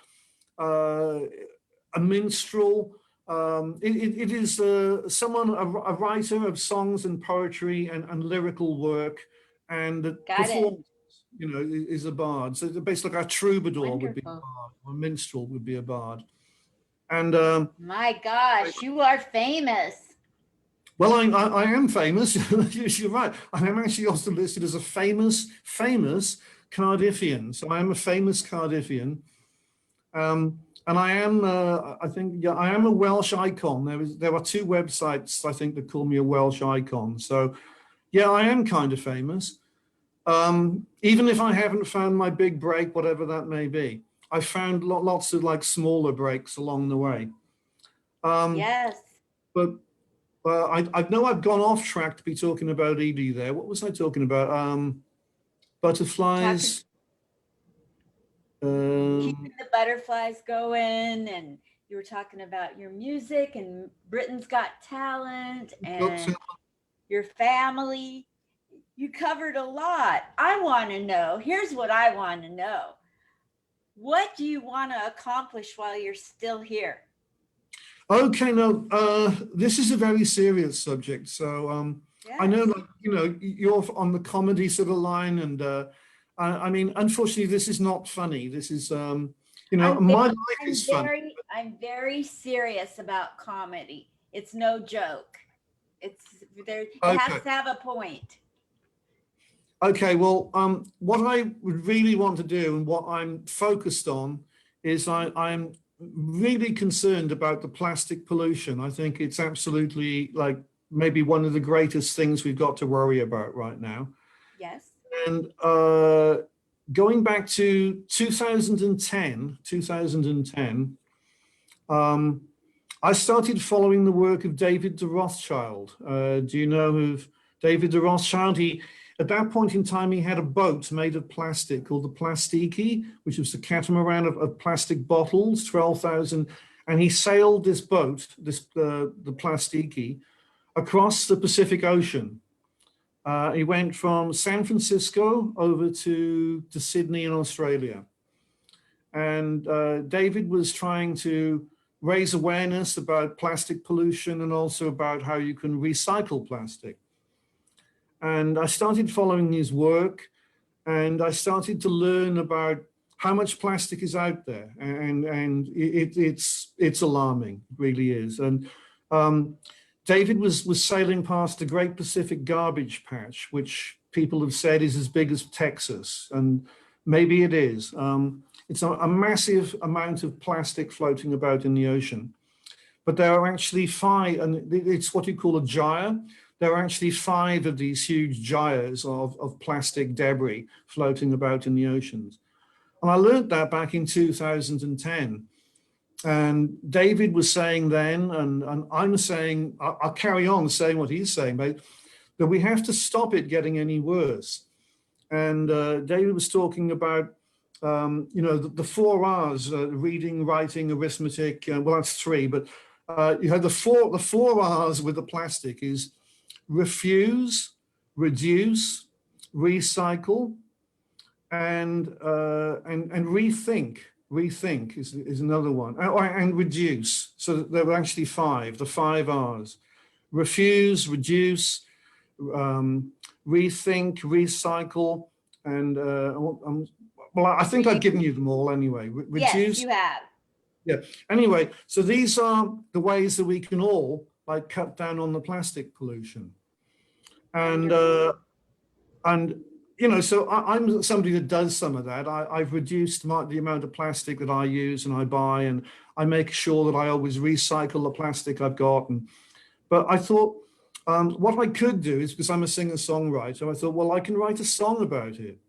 a minstrel. It is someone, a writer of songs and poetry and lyrical work, and performance, is a bard. So basically like a troubadour would be a bard, or a minstrel would be a bard. And my gosh, you are famous. Well, I am famous. You're right. I am actually also listed as a famous Cardiffian. So I am a famous Cardiffian. And I am, I think, I am a Welsh icon. There are two websites, I think, that call me a Welsh icon. So, yeah, I am kind of famous. Even if I haven't found my big break, whatever that may be. I found lots of smaller breaks along the way. Yes. But I know I've gone off track to be talking about Edie there. What was I talking about? Butterflies. Keeping the butterflies going, and you were talking about your music and Britain's Got Talent and your family. You covered a lot. I want to know, here's what I want to know. What do you want to accomplish while you're still here? Okay, no, this is a very serious subject. So yes. I know, you're on the comedy sort of line, and I mean, unfortunately, this is not funny. This is, my life is funny. I'm very serious about comedy. It's no joke. It has to have a point. Okay, well, what I would really want to do, and what I'm focused on, is I'm really concerned about the plastic pollution. I think it's absolutely maybe one of the greatest things we've got to worry about right now. Yes. And going back to 2010, I started following the work of David de Rothschild. Do you know of David de Rothschild? At that point in time, he had a boat made of plastic called the Plastiki, which was a catamaran of plastic bottles, 12,000. And he sailed this boat, the Plastiki, across the Pacific Ocean. He went from San Francisco over to Sydney in Australia. And David was trying to raise awareness about plastic pollution and also about how you can recycle plastic. And I started following his work, and I started to learn about how much plastic is out there. And it's alarming, it really is. And David was sailing past the Great Pacific Garbage Patch, which people have said is as big as Texas, and maybe it is. It's a massive amount of plastic floating about in the ocean. But there are actually 5, and it's what you call a gyre. There are actually 5 of these huge gyres of plastic debris floating about in the oceans. And I learned that back in 2010. And David was saying then, and I'm saying, I'll carry on saying what he's saying, but that we have to stop it getting any worse. And David was talking about you know, the 4 R's, reading, writing, arithmetic, well, that's 3, but you have the four R's with the plastic is refuse, reduce, recycle, and rethink. Rethink is another one, and reduce. So there were actually 5, the 5 R's: refuse, reduce, rethink, recycle, and well, I think I've given you them all anyway. Reduce. Yes, you have. Yeah. Anyway, so these are the ways that we can all like cut down on the plastic pollution, and you know, so I'm somebody that does some of that. I've reduced the amount of plastic that I use and I buy, and I make sure that I always recycle the plastic I've got. But I thought what I could do is, because I'm a singer-songwriter, I thought, well, I can write a song about it.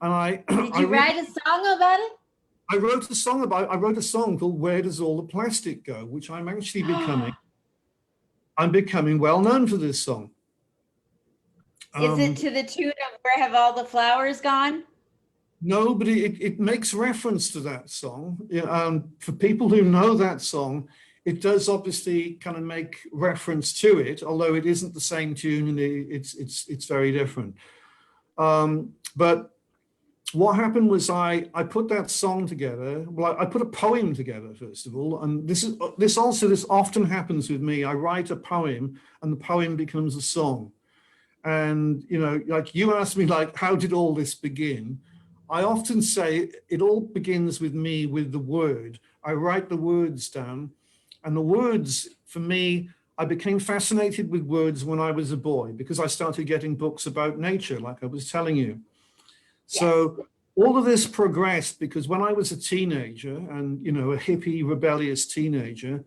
And Did you write a song about it? I wrote a song called "Where Does All the Plastic Go," which I'm actually becoming. I'm becoming well known for this song. Is it to the tune of "Where Have All the Flowers Gone"? No, but it makes reference to that song. For people who know that song, it does obviously kind of make reference to it, although it isn't the same tune and it's very different. But what happened was I put that song together. Well, I put a poem together, first of all, and this often happens with me. I write a poem and the poem becomes a song. And, you know, like you asked me, like, how did all this begin? I often say it all begins with me, with the word. I write the words down, and the words, for me, I became fascinated with words when I was a boy because I started getting books about nature, like I was telling you. So all of this progressed because when I was a teenager and, you know, a hippie, rebellious teenager,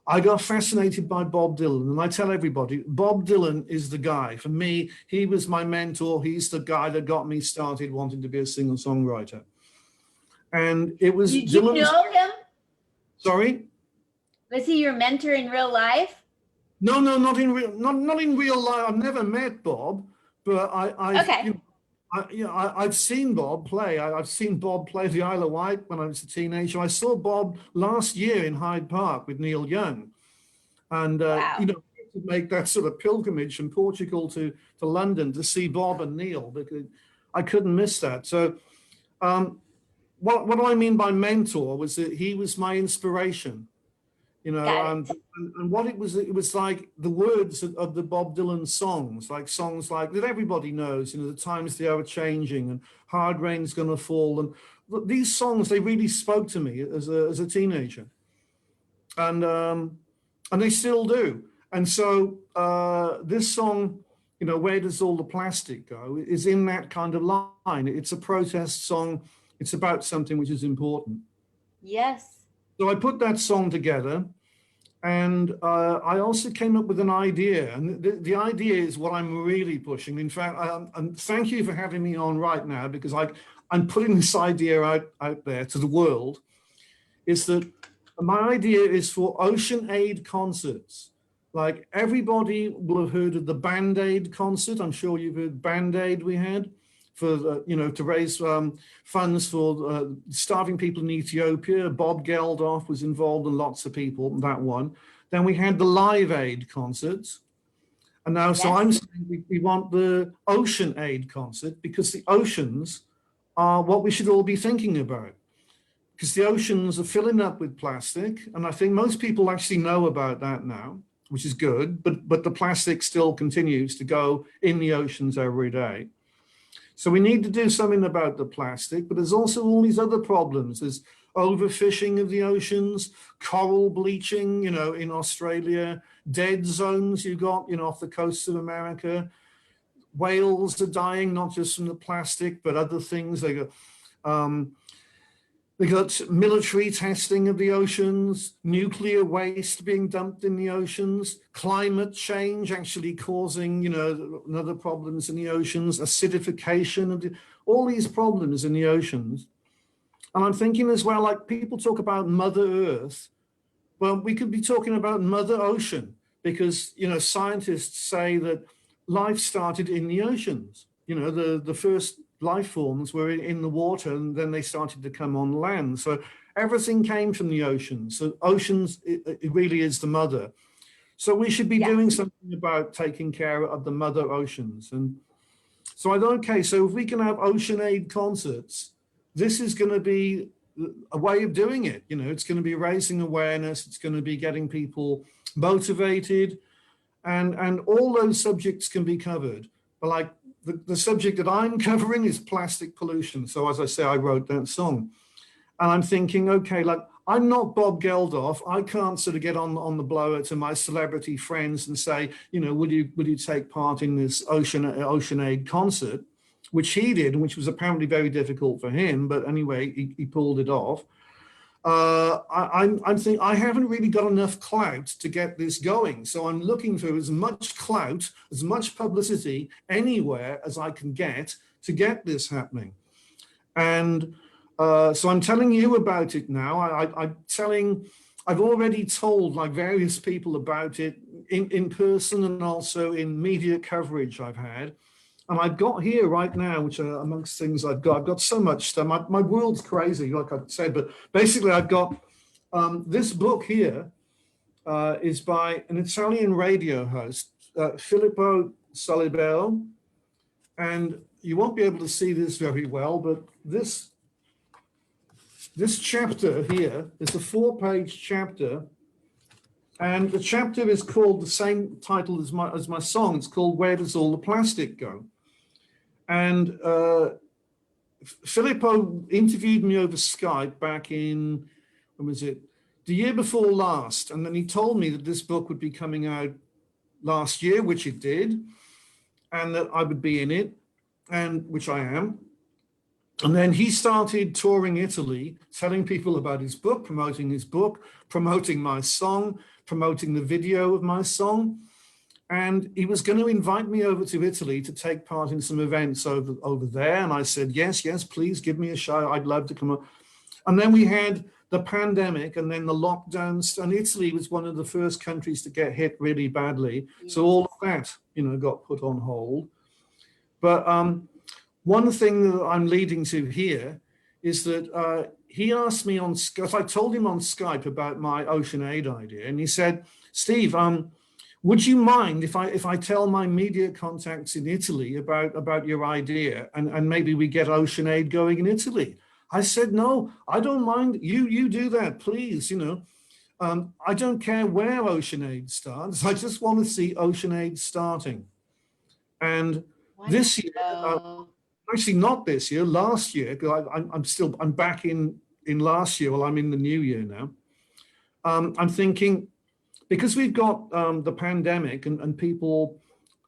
I got fascinated by Bob Dylan. And I tell everybody, Bob Dylan is the guy. For me, he was my mentor. He's the guy that got me started wanting to be a singer-songwriter. And it was Did you know him? Sorry? Was he your mentor in real life? No, not in real life. I've never met Bob, but I've seen Bob play. I've seen Bob play the Isle of Wight when I was a teenager. I saw Bob last year in Hyde Park with Neil Young, and Wow. you know, to make that sort of pilgrimage from Portugal to London to see Bob and Neil, because I couldn't miss that. So, what do I mean by mentor was that he was my inspiration. You know, and what it was like the words of the Bob Dylan songs that everybody knows, you know, the times they are changing and hard rain's gonna fall. And these songs, they really spoke to me as a teenager. And they still do. And so this song, you know, Where Does All the Plastic Go, is in that kind of line. It's a protest song. It's about something which is important. Yes. So I put that song together, and I also came up with an idea. And the idea is what I'm really pushing. In fact, and thank you for having me on right now, because I'm putting this idea out there to the world, is that my idea is for ocean aid concerts. Like everybody will have heard of the Band-Aid concert. I'm sure you've heard Band-Aid we had. For you know, to raise funds for starving people in Ethiopia. Bob Geldof was involved and lots of people in that one. Then we had the Live Aid concerts. And now, so I'm saying we want the Ocean Aid concert, because the oceans are what we should all be thinking about. Because the oceans are filling up with plastic. And I think most people actually know about that now, which is good, but the plastic still continues to go in the oceans every day. So we need to do something about the plastic, but there's also all these other problems. There's overfishing of the oceans, coral bleaching, you know, in Australia, dead zones you've got, you know, off the coasts of America. Whales are dying, not just from the plastic, but other things. They got military testing of the oceans, nuclear waste being dumped in the oceans, climate change actually causing, you know, other problems in the oceans, acidification of all these problems in the oceans. And I'm thinking as well, like people talk about Mother Earth. Well, we could be talking about Mother Ocean, because, you know, scientists say that life started in the oceans. You know, the first life forms were in the water, and then they started to come on land. So everything came from the oceans. So oceans, it really is the mother. So we should be doing something about taking care of the mother oceans. And so I thought, okay, so if we can have Ocean Aid concerts, this is going to be a way of doing it. You know, it's going to be raising awareness. It's going to be getting people motivated, and all those subjects can be covered. But like the subject that I'm covering is plastic pollution. So as I say, I wrote that song, and I'm thinking, okay, like I'm not Bob Geldof. I can't sort of get on the blower to my celebrity friends and say, you know, would you take part in this Ocean Aid concert, which he did, and which was apparently very difficult for him. But anyway, he pulled it off. I'm thinking I haven't really got enough clout to get this going. So I'm looking for as much clout, as much publicity anywhere as I can get to get this happening. And so I'm telling you about it now. I've already told like various people about it in person and also in media coverage I've had. And I've got here right now, which are amongst things I've got so much stuff. My world's crazy, like I said, but basically I've got this book here is by an Italian radio host, Filippo Solibello. And you won't be able to see this very well, but this chapter here is a 4-page chapter. And the chapter is called the same title as my song. It's called Where Does All the Plastic Go? And Filippo interviewed me over Skype back in, when was it? The year before last. And then he told me that this book would be coming out last year, which it did, and that I would be in it, and which I am. And then he started touring Italy, telling people about his book, promoting my song, promoting the video of my song. And he was going to invite me over to Italy to take part in some events over there. And I said, yes, please give me a show. I'd love to come up. And then we had the pandemic and then the lockdowns. And Italy was one of the first countries to get hit really badly. So all of that, you know, got put on hold. But one thing that I'm leading to here is that he asked me on Skype, I told him on Skype about my Ocean Aid idea. And he said, Steve, would you mind if I tell my media contacts in Italy about your idea and maybe we get Ocean Aid going in Italy? I said, no, I don't mind. You do that, please. You know, I don't care where Ocean Aid starts. I just want to see Ocean Aid starting. And this year, actually not this year, last year, because I'm back in last year. Well, I'm in the new year now. I'm thinking, because we've got the pandemic and people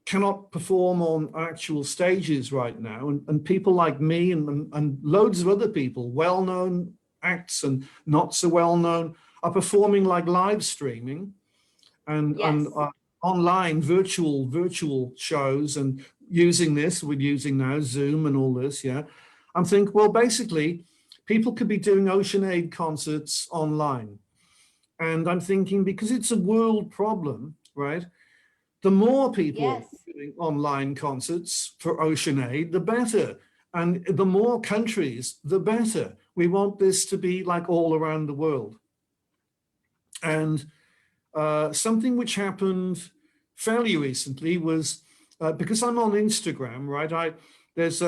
cannot perform on actual stages right now, and people like me and loads of other people, well-known acts and not so well-known, are performing like live streaming and online virtual shows, and we're using now Zoom and all this. Yeah, I'm thinking, well, basically, people could be doing Ocean Aid concerts online. And I'm thinking, because it's a world problem, right? The more people doing online concerts for Ocean Aid, the better. And the more countries, the better. We want this to be like all around the world. And something which happened fairly recently was, because I'm on Instagram, right? There's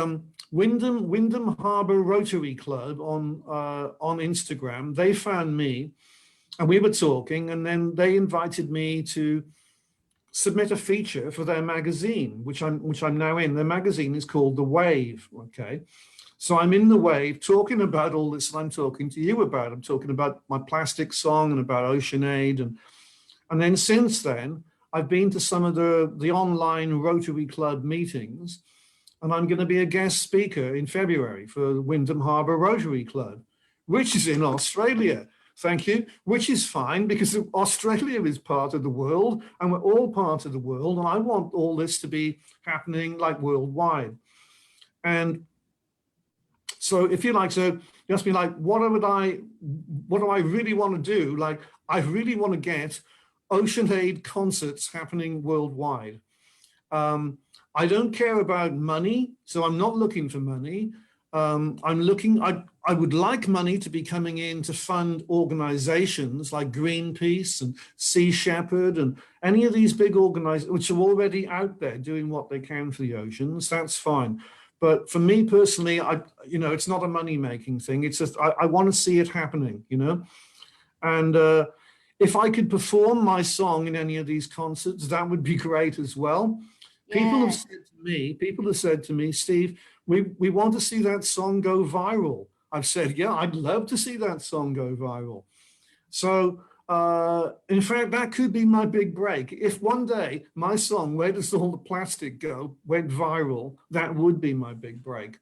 Wyndham Harbour Rotary Club on Instagram. They found me. And we were talking, and then they invited me to submit a feature for their magazine, which I'm now in. Their magazine is called The Wave. Okay, so I'm in The Wave talking about all this that I'm talking to you about. I'm talking about my plastic song and about Ocean Aid, and then since then I've been to some of the online Rotary Club meetings, and I'm going to be a guest speaker in February for the Wyndham Harbour Rotary Club, which is in Australia. Thank you, which is fine because Australia is part of the world and we're all part of the world. And I want all this to be happening like worldwide. And so if you like, so you ask me like, what do I really want to do? Like, I really want to get Ocean Aid concerts happening worldwide. I don't care about money, so I'm not looking for money. I would like money to be coming in to fund organizations like Greenpeace and Sea Shepherd and any of these big organizations which are already out there doing what they can for the oceans. That's fine. But for me personally, it's not a money-making thing. It's just I want to see it happening, And if I could perform my song in any of these concerts, that would be great as well. People have said to me, Steve, we want to see that song go viral. I've said, yeah, I'd love to see that song go viral. So in fact, that could be my big break. If one day my song, Where Does All the Plastic Go, went viral, that would be my big break.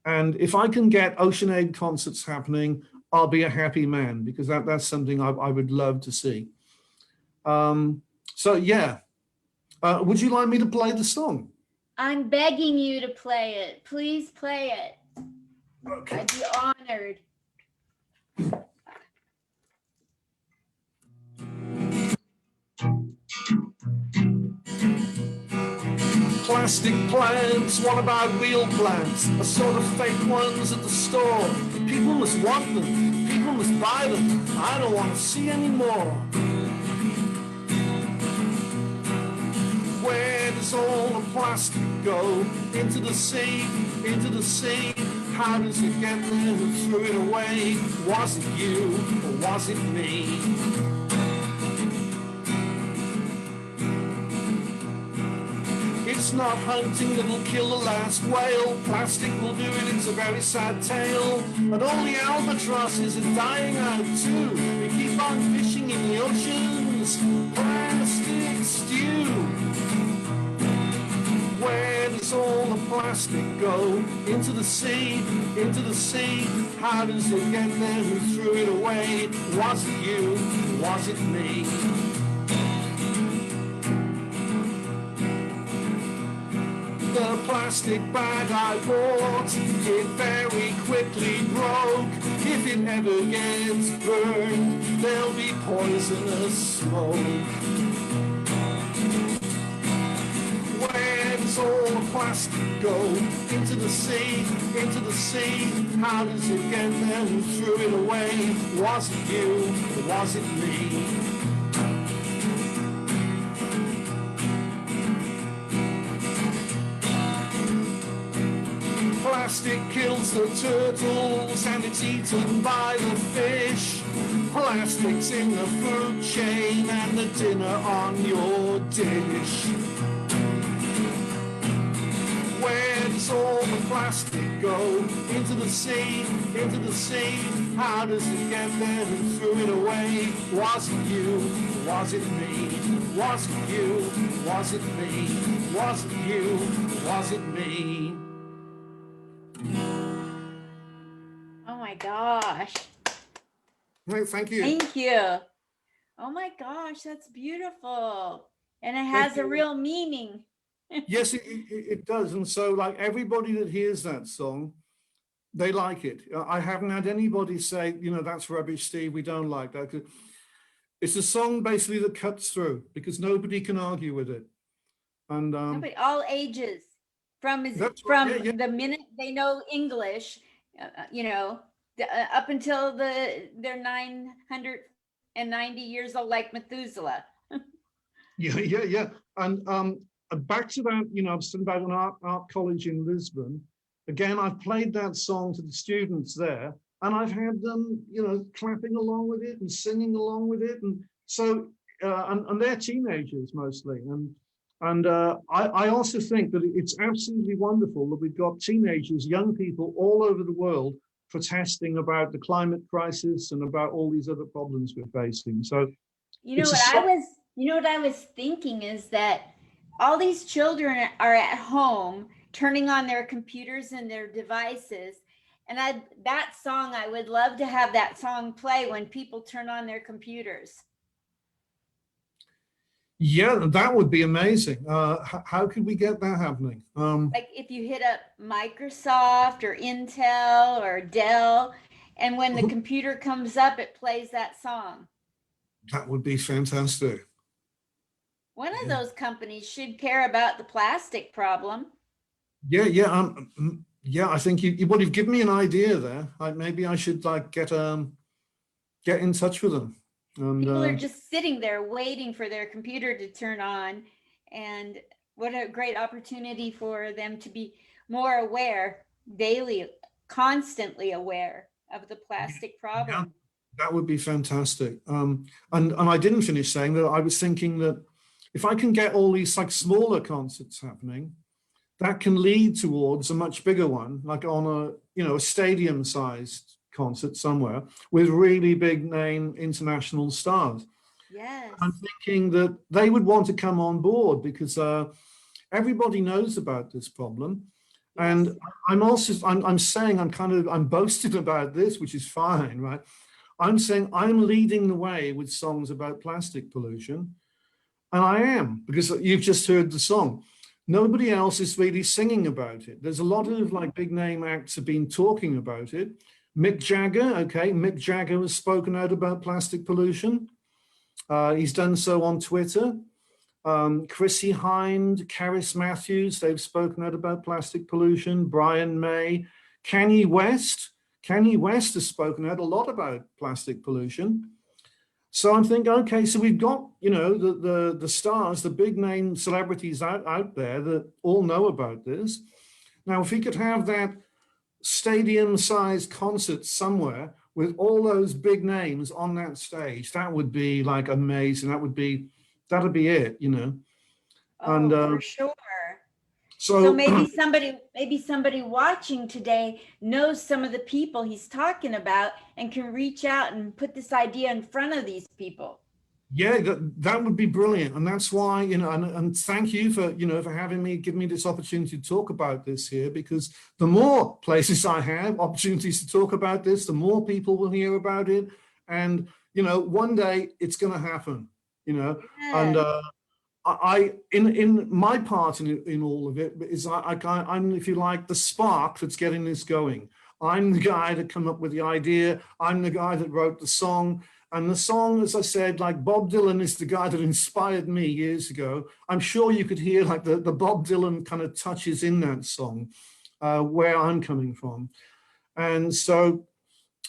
And if I can get OceanAid concerts happening, I'll be a happy man, because that's something I would love to see. So yeah, would you like me to play the song? I'm begging you to play it. Please play it. Okay. I'd be honored. Plastic plants, what about real plants? A sort of fake ones at the store. People must want them, people must buy them. I don't want to see any more. Where does all the plastic go? Into the sea, into the sea. How does it get there? Who threw it away? Was it you or was it me? It's not hunting that'll kill the last whale. Plastic will do it, it's a very sad tale. And all the albatrosses are dying out too. We keep on fishing in the oceans. Plastic stew. Where does all the plastic go? Into the sea, into the sea. How does it get there? Who threw it away? Was it you? Was it me? The plastic bag I bought, it very quickly broke. If it ever gets burned, there'll be poisonous smoke. Where does all the plastic go? Into the sea, into the sea. How does it get there? Who threw it away? Was it you or was it me? Plastic kills the turtles and it's eaten by the fish. Plastic's in the food chain and the dinner on your dish. Where does all the plastic go? Into the sea, into the sea. How does it get there? Who threw it away? Was it you? Was it me? Was it you? Was it me? Was it you? Was it me? Oh my gosh. Well, thank you. Thank you. Oh my gosh, that's beautiful. And it has a real meaning. Yes, it does. And so like everybody that hears that song, they like it. I haven't had anybody say, that's rubbish, Steve, we don't like that. It's a song basically that cuts through because nobody can argue with it. And But all ages, from the minute they know English, up until they're 990 years old, like Methuselah. Yeah. And back to that, I've studied about an art college in Lisbon. Again, I've played that song to the students there, and I've had them, clapping along with it and singing along with it, and so and they're teenagers mostly, and I also think that it's absolutely wonderful that we've got teenagers, young people all over the world protesting about the climate crisis and about all these other problems we're facing. So, what I was thinking is that all these children are at home turning on their computers and their devices. And that song, I would love to have that song play when people turn on their computers. Yeah, that would be amazing. How could we get that happening? Like if you hit up Microsoft or Intel or Dell, and when the computer comes up, it plays that song. That would be fantastic. One of those companies should care about the plastic problem. Yeah, yeah. I think you've given me an idea there. Maybe I should like get in touch with them. And People are just sitting there waiting for their computer to turn on, and what a great opportunity for them to be more aware, daily, constantly aware of the plastic problem. that would be fantastic. And I didn't finish saying that I was thinking that if I can get all these like smaller concerts happening, that can lead towards a much bigger one, like on a stadium-sized concert somewhere with really big name international stars. Yes. I'm thinking that they would want to come on board because everybody knows about this problem. Yes. And I'm saying I'm boasting about this, which is fine, right? I'm saying I'm leading the way with songs about plastic pollution. And I am, because you've just heard the song. Nobody else is really singing about it. There's a lot of like big name acts have been talking about it. Mick Jagger has spoken out about plastic pollution. He's done so on Twitter. Chrissy Hind, Karis Matthews, they've spoken out about plastic pollution. Brian May, Kanye West has spoken out a lot about plastic pollution. So I'm thinking, okay, so we've got, the stars, the big name celebrities out there that all know about this. Now, if we could have that stadium-sized concert somewhere with all those big names on that stage, that would be like amazing. That'd be it, Oh, for sure. So maybe somebody watching today knows some of the people he's talking about and can reach out and put this idea in front of these people. Yeah, that would be brilliant. And that's why, and thank you for, for giving me this opportunity to talk about this here, because the more places I have opportunities to talk about this, the more people will hear about it. And, one day it's going to happen, Yeah. and in my part in all of it is I'm, if you like, the spark that's getting this going. I'm the guy that came up with the idea. I'm the guy that wrote the song. And the song, as I said, like Bob Dylan is the guy that inspired me years ago. I'm sure you could hear like the Bob Dylan kind of touches in that song, where I'm coming from. And so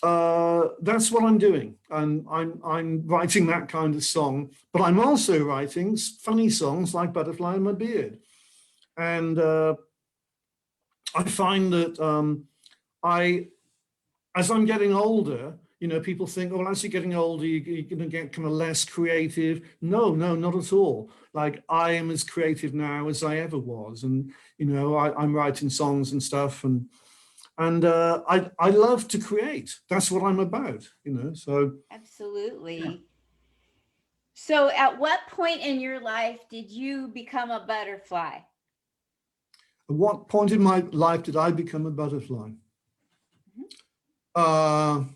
that's what I'm doing. And I'm writing that kind of song, but I'm also writing funny songs like Butterfly in My Beard. And I find that as I'm getting older, people think, well, as you're getting older, you're going to get kind of less creative. No, not at all. Like I am as creative now as I ever was. And, I'm writing songs and stuff. And I love to create. That's what I'm about, so. Absolutely. Yeah. So at what point in your life did you become a butterfly? At what point in my life did I become a butterfly? Mm-hmm.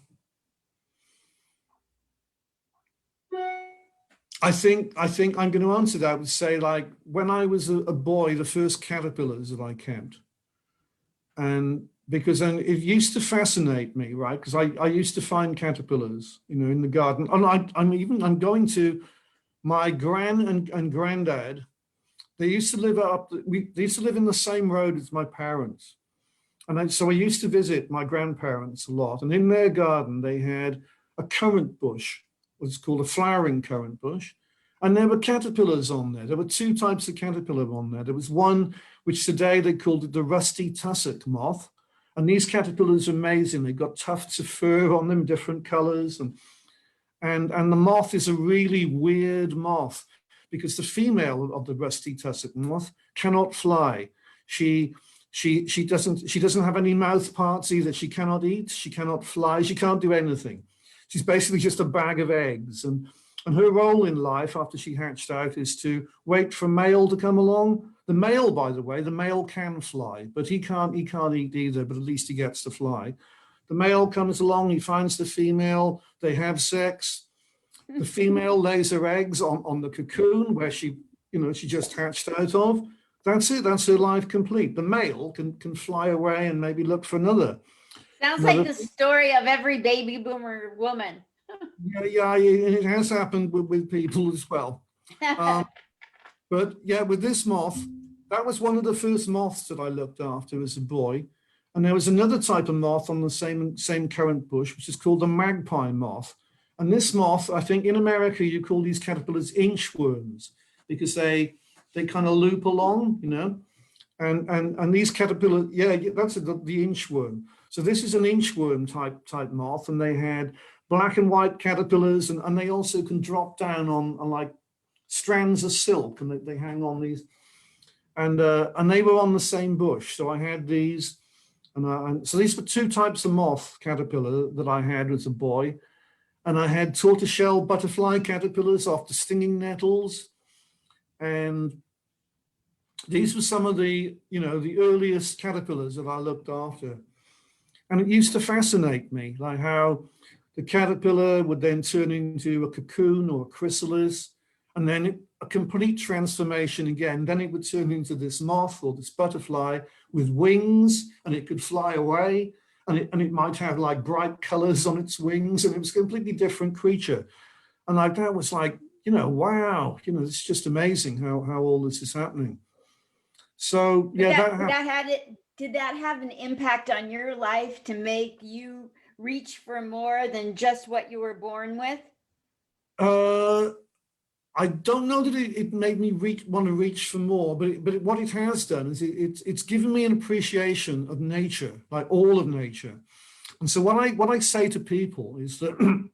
I think I'm going to answer that with say, like, when I was a boy, the first caterpillars that I kept. And because then it used to fascinate me, right? Because I used to find caterpillars, in the garden. And I'm going to my gran and granddad. They used to live they used to live in the same road as my parents. And so I used to visit my grandparents a lot. And in their garden, they had a currant bush, what's called a flowering currant bush. And there were caterpillars on there. There were two types of caterpillar on there. There was one which today they called it the rusty tussock moth. And these caterpillars are amazing. They've got tufts of fur on them, different colors. And the moth is a really weird moth because the female of the rusty tussock moth cannot fly. She doesn't have any mouth parts either. She cannot eat, she cannot fly, she can't do anything. She's basically just a bag of eggs. And her role in life after she hatched out is to wait for a male to come along. The male, by the way, the male can fly, but he can't eat either, but at least he gets to fly. The male comes along, he finds the female, they have sex. The female lays her eggs on the cocoon where she just hatched out of. That's it, that's her life complete. The male can fly away and maybe look for another. Sounds like the story of every baby boomer woman. Yeah, it has happened with people as well. But yeah, with this moth, that was one of the first moths that I looked after as a boy. And there was another type of moth on the same currant bush, which is called the magpie moth. And this moth, I think in America, you call these caterpillars inchworms because they kind of loop along, you know. And these caterpillars, yeah, that's the inchworm. So this is an inchworm type moth, and they had black and white caterpillars, and they also can drop down on like strands of silk, and they hang on these, and they were on the same bush. So I had these, and so these were two types of moth caterpillar that I had as a boy, and I had tortoiseshell butterfly caterpillars after stinging nettles, and these were some of the, you know, the earliest caterpillars that I looked after. And it used to fascinate me, like how the caterpillar would then turn into a cocoon or a chrysalis, and then a complete transformation again. Then it would turn into this moth or this butterfly with wings, and it could fly away, and it might have like bright colors on its wings, and it was a completely different creature. And like that was like, you know, wow, you know, it's just amazing how all this is happening. So yeah, did that have an impact on your life to make you reach for more than just what you were born with? I don't know that it made me want to reach for more, but what it has done is it's given me an appreciation of nature, like all of nature. And so what I say to people is that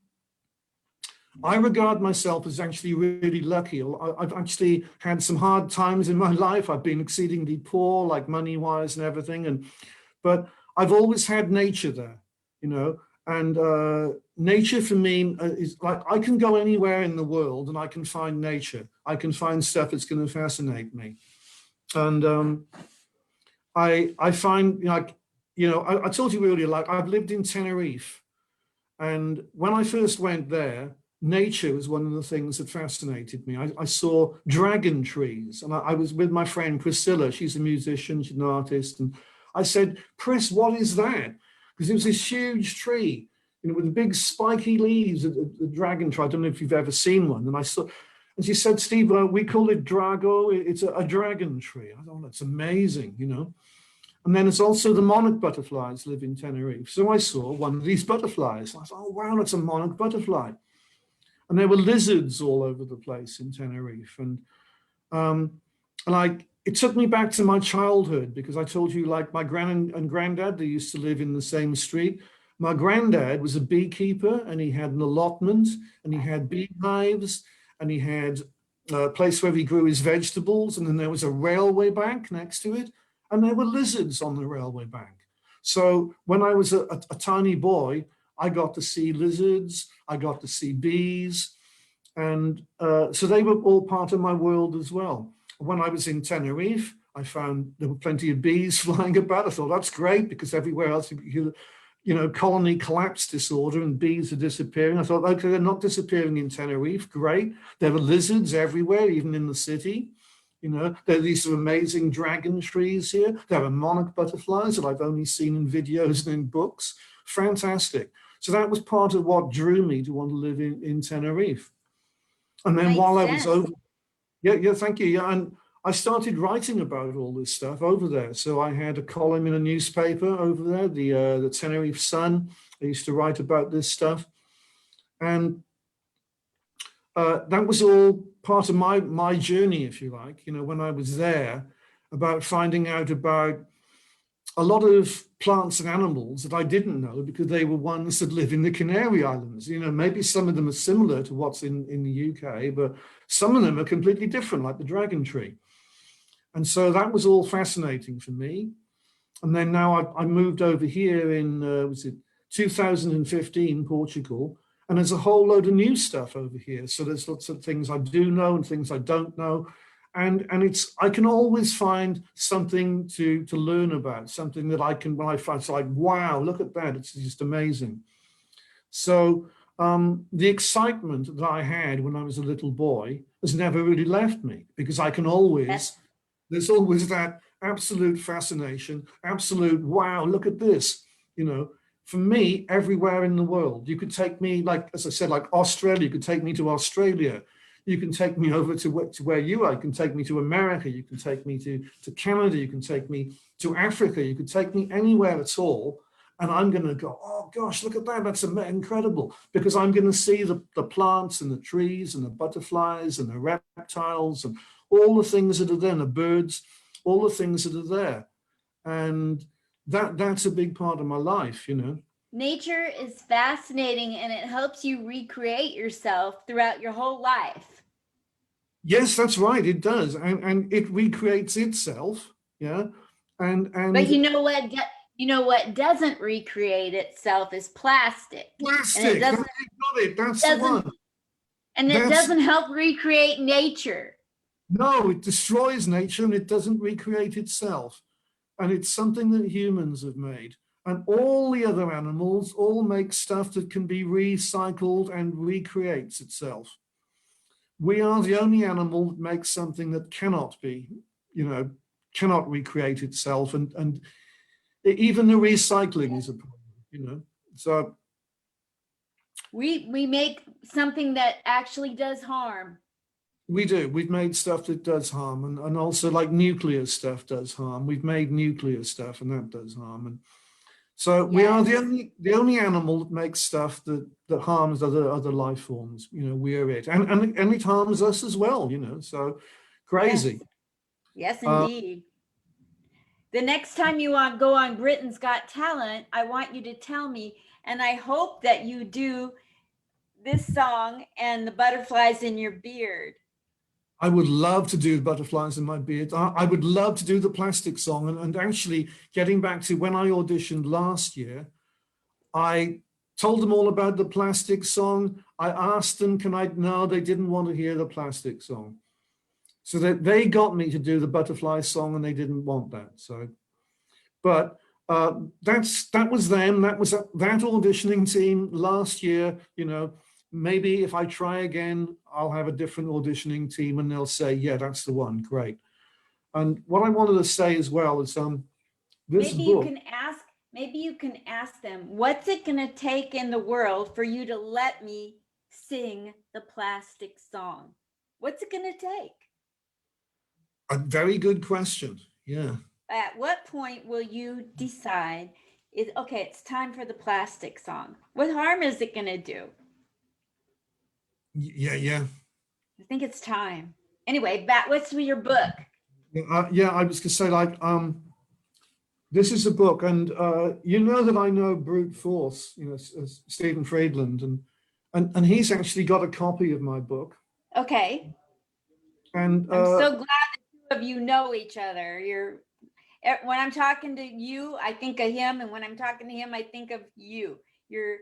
I regard myself as actually really lucky. I've actually had some hard times in my life. I've been exceedingly poor, like money-wise and everything, but I've always had nature there, you know. And nature for me is like, I can go anywhere in the world and I can find nature. I can find stuff that's going to fascinate me. And I find, like, you know, I told you earlier, like I've lived in Tenerife. And when I first went there, nature was one of the things that fascinated me. I saw dragon trees, and I was with my friend Priscilla. She's a musician, she's an artist. And I said, Pris, what is that? Because it was this huge tree, you know, with big spiky leaves, the dragon tree. I don't know if you've ever seen one. And and she said, Steve, we call it Drago. It's a dragon tree. I thought, that's amazing, you know. And then it's also the monarch butterflies live in Tenerife. So I saw one of these butterflies. I thought, oh, wow, that's a monarch butterfly. And there were lizards all over the place in Tenerife. And like, it took me back to my childhood, because I told you, like, my gran and granddad, they used to live in the same street. My granddad was a beekeeper, and he had an allotment, and he had beehives, and he had a place where he grew his vegetables. And then there was a railway bank next to it, and there were lizards on the railway bank. So when I was a tiny boy, I got to see lizards, I got to see bees, and so they were all part of my world as well. When I was in Tenerife, I found there were plenty of bees flying about. I thought, that's great, because everywhere else, you know, colony collapse disorder and bees are disappearing. I thought, okay, they're not disappearing in Tenerife, great. There were lizards everywhere, even in the city. You know, there are these amazing dragon trees here. There are monarch butterflies that I've only seen in videos and in books. Fantastic. So that was part of what drew me to want to live in Tenerife. And then while I was over, yeah, thank you. Yeah, and I started writing about all this stuff over there. So I had a column in a newspaper over there, the Tenerife Sun. I used to write about this stuff. And that was all part of my journey, if you like, you know, when I was there, about finding out about a lot of plants and animals that I didn't know, because they were ones that live in the Canary Islands. You know, maybe some of them are similar to what's in the UK, but some of them are completely different, like the dragon tree. And so that was all fascinating for me. And then now I moved over here in, was it 2015, Portugal, and there's a whole load of new stuff over here. So there's lots of things I do know and things I don't know. And I can always find something to learn about, something that I can, when I find, it's like, wow, look at that, it's just amazing. So the excitement that I had when I was a little boy has never really left me, because I can always, there's always that absolute fascination, absolute, wow, look at this, you know. For me, everywhere in the world, you could take me, like, as I said, like Australia, you could take me to Australia. You can take me over to where you are. You can take me to America. You can take me to Canada. You can take me to Africa. You can take me anywhere at all. And I'm going to go, oh gosh, look at that. That's incredible. Because I'm going to see the plants and the trees and the butterflies and the reptiles and all the things that are there, and the birds, all the things that are there. And that's a big part of my life, you know. Nature is fascinating, and it helps you recreate yourself throughout your whole life. Yes, that's right. It does. And it recreates itself. Yeah. And But you know what? You know what doesn't recreate itself is plastic. Plastic. Got it. That's the one. And it doesn't help recreate nature. No, it destroys nature and it doesn't recreate itself. And it's something that humans have made. And all the other animals all make stuff that can be recycled and recreates itself. We are the only animal that makes something that cannot be, you know, cannot recreate itself. And even the recycling is a problem, you know. So we make something that actually does harm. We do. We've made stuff that does harm, and also like nuclear stuff does harm. We've made nuclear stuff, and that does harm. And so we are the only animal that makes stuff that harms other life forms. You know, we are it, and it harms us as well. You know, so crazy. Yes, indeed. The next time you go on Britain's Got Talent, I want you to tell me, and I hope that you do this song and the butterflies in your beard. I would love to do butterflies in my beard. I would love to do the plastic song. And actually, getting back to when I auditioned last year, I told them all about the plastic song. I asked them, no, they didn't want to hear the plastic song. So that they got me to do the butterfly song and they didn't want that. So, but that was them. That was that auditioning team last year, you know. Maybe if I try again, I'll have a different auditioning team and they'll say, yeah, that's the one, great. And what I wanted to say as well is this maybe book. Maybe you can ask them, what's it going to take in the world for you to let me sing the plastic song? What's it going to take? A very good question, yeah. At what point will you decide, okay, it's time for the plastic song? What harm is it going to do? Yeah. I think it's time. Anyway, what's with your book? Yeah, I was gonna say, like, this is a book, and you know that I know brute force, you know, Stephen Friedland, and he's actually got a copy of my book. Okay. And I'm so glad the two of you know each other. When I'm talking to you, I think of him, and when I'm talking to him, I think of you. You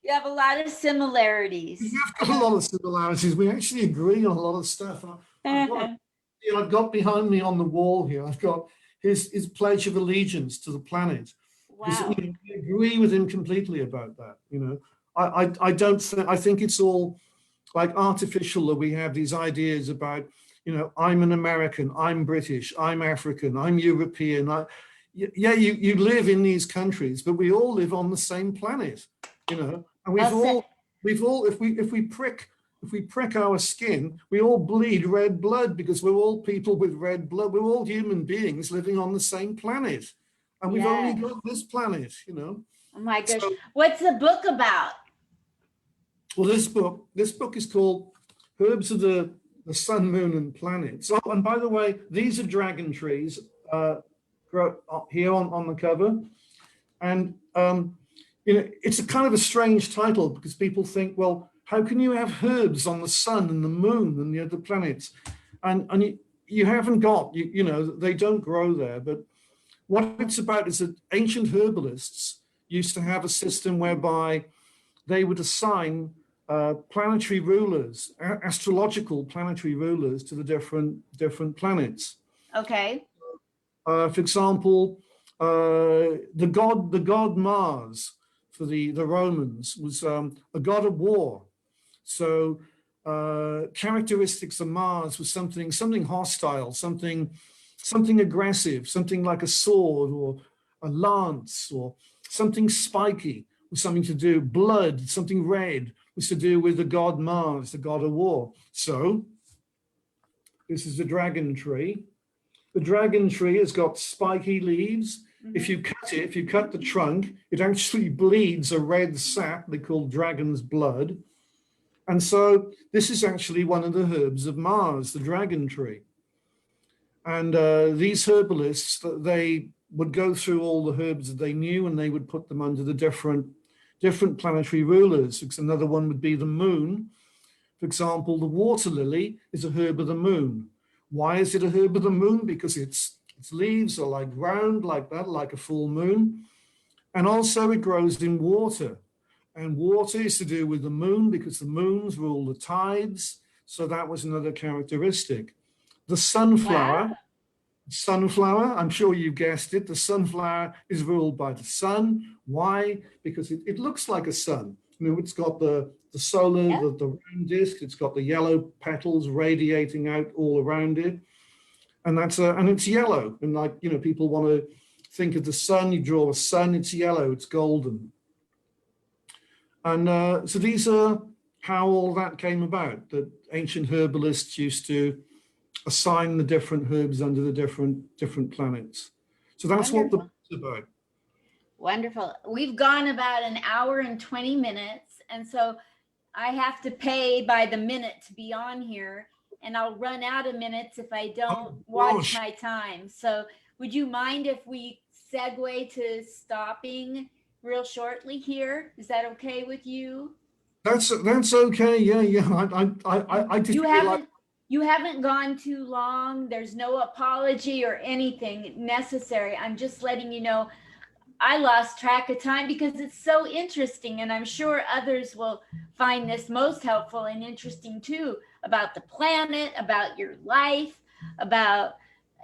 have a lot of similarities. We have got a lot of similarities. We actually agree on a lot of stuff. I've got behind me on the wall here, I've got his pledge of allegiance to the planet. Wow. We agree with him completely about that. You know, I think it's all like artificial that we have these ideas about, you know, I'm an American, I'm British, I'm African, I'm European. You live in these countries, but we all live on the same planet, you know, and we've all if we prick our skin, we all bleed red blood because we're all people with red blood. We're all human beings living on the same planet, and we've only got this planet, you know. Oh my gosh. So, what's the book about? Well, this book is called Herbs of the Sun, Moon, and Planets. Oh, and by the way, these are dragon trees. Here on the cover, and you know, it's a kind of a strange title because people think, well, how can you have herbs on the sun and the moon and the other planets, and you haven't got, you know, they don't grow there. But what it's about is that ancient herbalists used to have a system whereby they would assign planetary rulers, astrological planetary rulers, to the different planets. Okay. For example, the god Mars for the Romans was a god of war. So characteristics of Mars was something hostile, something aggressive, something like a sword or a lance, or something spiky with something to do, blood, something red was to do with the god Mars, the god of war. So this is the dragon tree. The dragon tree has got spiky leaves. If you cut it, if you cut the trunk, it actually bleeds a red sap they call dragon's blood. And so this is actually one of the herbs of Mars, the dragon tree. And these herbalists, they would go through all the herbs that they knew, and they would put them under the different planetary rulers. Another one would be the moon. For example, the water lily is a herb of the moon. Why is it a herb of the moon? Because its leaves are like round like that, like a full moon. And also it grows in water. And water is to do with the moon because the moons rule the tides. So that was another characteristic. The sunflower, I'm sure you guessed it, the sunflower is ruled by the sun. Why? Because it looks like a sun. You know, it's got the solar, the round disc, it's got the yellow petals radiating out all around it. And and it's yellow. And like, you know, people want to think of the sun, you draw a sun, it's yellow, it's golden. And so these are how all that came about, that ancient herbalists used to assign the different herbs under the different planets. So that's what the book's about. Wonderful. We've gone about an hour and 20 minutes. And so I have to pay by the minute to be on here. And I'll run out of minutes if I don't watch my time. So would you mind if we segue to stopping real shortly here? Is that okay with you? That's okay. Yeah. I just you haven't gone too long. There's no apology or anything necessary. I'm just letting you know I lost track of time because it's so interesting, and I'm sure others will find this most helpful and interesting too, about the planet, about your life, about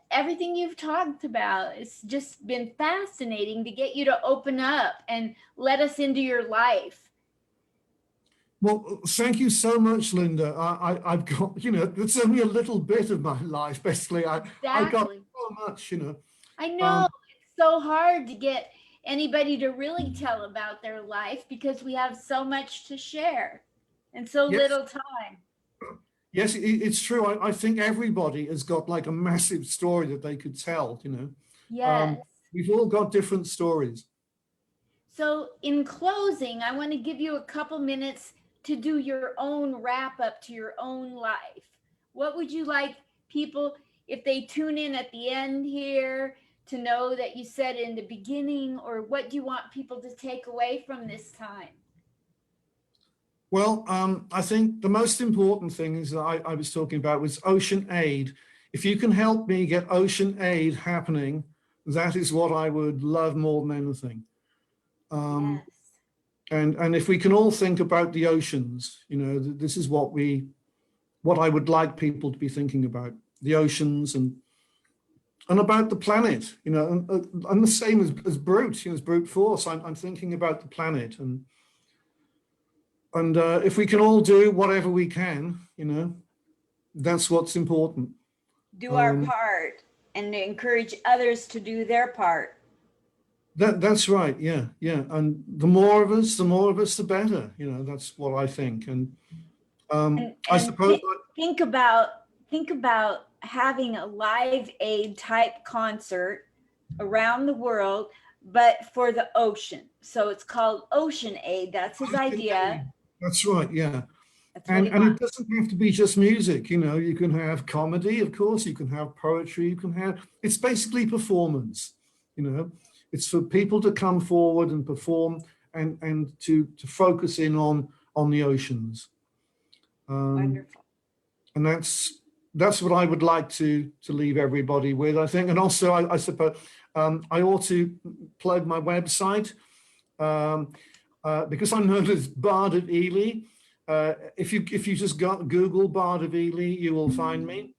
everything you've talked about. It's just been fascinating to get you to open up and let us into your life. Well, thank you so much, Linda. I've got, you know, it's only a little bit of my life, basically. I got so much, you know. I know, it's so hard to get anybody to really tell about their life because we have so much to share and so little time. Yes, it's true. I think everybody has got like a massive story that they could tell, you know. Yes. We've all got different stories. So in closing, I want to give you a couple minutes to do your own wrap up to your own life. What would you like people, if they tune in at the end here, to know that you said in the beginning, or what do you want people to take away from this time? Well, I think the most important thing is that I was talking about was ocean aid. If you can help me get ocean aid happening, that is what I would love more than anything. Yes. And if we can all think about the oceans, you know, this is what I would like people to be thinking about, the oceans and about the planet, you know, and the same as brute, you know, as brute force. I'm thinking about the planet, and if we can all do whatever we can, you know, that's what's important. Do our part and encourage others to do their part. That's right. Yeah. And the more of us, the better. You know, that's what I think. And I suppose think about having a Live Aid type concert around the world, but for the ocean. So it's called Ocean Aid. That's his idea. That's right. Yeah. And it doesn't have to be just music. You know, you can have comedy, of course. You can have poetry. It's basically performance. You know. It's for people to come forward and perform and to focus in on the oceans. Wonderful. And that's what I would like to leave everybody with, I think. And also, I suppose I ought to plug my website because I'm known as Bard of Ely. If you just Google Bard of Ely, you will find me.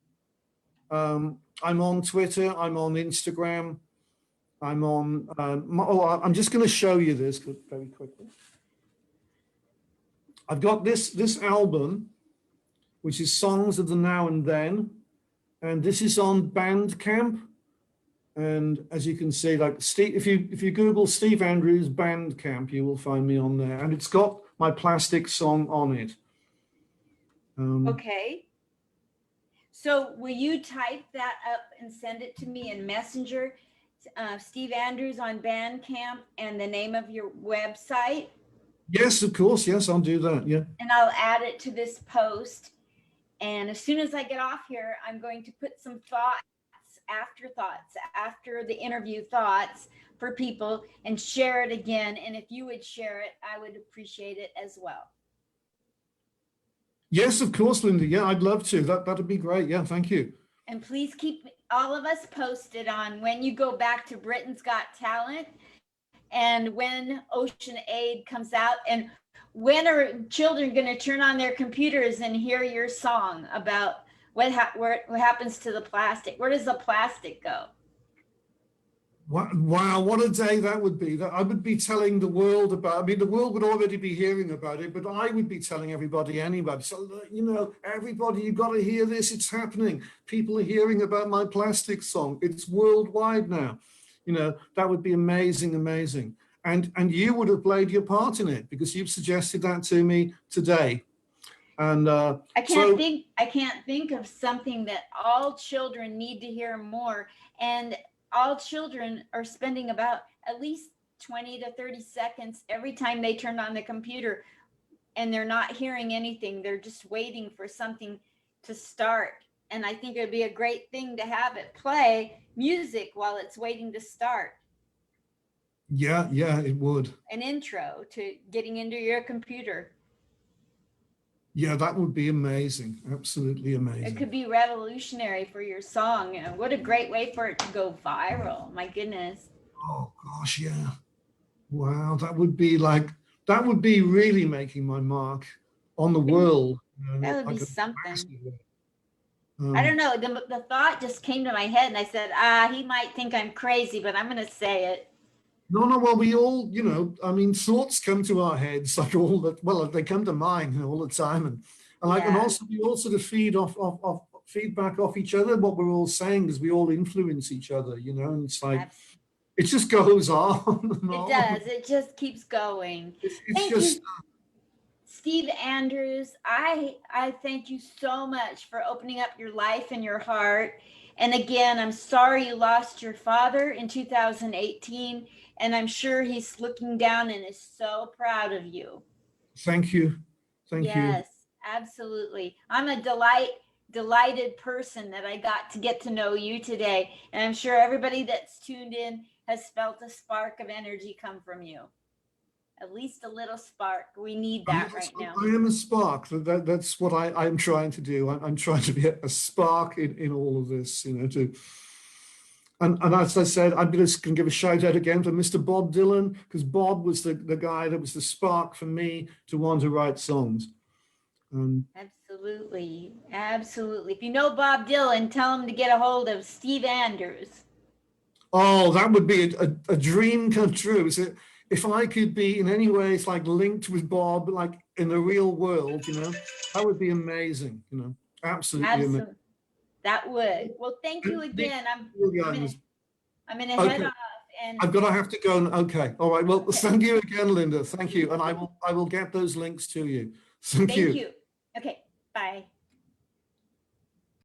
I'm on Twitter. I'm on Instagram. I'm on, I'm just going to show you this very quickly. I've got this album, which is Songs of the Now and Then, and this is on Bandcamp. And as you can see, like Steve, if you Google Steve Andrews Bandcamp, you will find me on there. And it's got my plastic song on it. Okay. So will you type that up and send it to me in Messenger, Steve Andrews on Bandcamp, and the name of your website? Yes, of course. Yes, I'll do that. Yeah. And I'll add it to this post. And as soon as I get off here, I'm going to put some afterthoughts, after the interview thoughts for people and share it again. And if you would share it, I would appreciate it as well. Yes, of course, Linda. Yeah, I'd love to. That'd be great. Yeah, thank you. And please keep all of us posted on when you go back to Britain's Got Talent and when Ocean Aid comes out, and when are children going to turn on their computers and hear your song about what happens to the plastic? Where does the plastic go? Wow, what a day that would be. That I would be telling the world about, I mean, the world would already be hearing about it, but I would be telling everybody anyway. So, you know, everybody, you got to hear this. It's happening. People are hearing about my plastic song. It's worldwide now. You know, that would be amazing, amazing. And you would have played your part in it because you've suggested that to me today. And I can't think of something that all children need to hear more. And all children are spending about at least 20 to 30 seconds every time they turn on the computer, and they're not hearing anything. They're just waiting for something to start. And I think it'd be a great thing to have it play music while it's waiting to start. Yeah, it would. An intro to getting into your computer. Yeah, that would be amazing. Absolutely amazing. It could be revolutionary for your song. And what a great way for it to go viral. My goodness. Oh gosh, yeah. Wow, that would be really making my mark on the world. That would be something. I don't know. The thought just came to my head and I said, he might think I'm crazy, but I'm going to say it. No, well, we all, you know, I mean, thoughts come to our heads like all that. Well, they come to mine, you know, all the time, and also we all sort of feedback off each other. What we're all saying because we all influence each other, you know. And it's like it just goes on. And it does. It just keeps going. It's just. Steve Andrews, I thank you so much for opening up your life and your heart. And again, I'm sorry you lost your father in 2018. And I'm sure he's looking down and is so proud of you. Thank you. Thank you. Yes, absolutely. I'm a delighted person that I got to know you today. And I'm sure everybody that's tuned in has felt a spark of energy come from you. At least a little spark. We need that right now. I am a spark. That's what I'm trying to do. I'm trying to be a spark in all of this, you know, And as I said, I'm just going to give a shout out again to Mr. Bob Dylan, because Bob was the guy that was the spark for me to want to write songs. Absolutely. Absolutely. If you know Bob Dylan, tell him to get a hold of Steve Andrews. Oh, that would be a dream come true. So if I could be in any way, it's like linked with Bob, like in the real world, you know, that would be amazing, you know, absolutely amazing. That would. Well, thank you again. I'm going to head off. And have to go. Okay. All right. Well, thank you again, Linda. Thank you. And I will get those links to you. Thank you. Okay. Bye.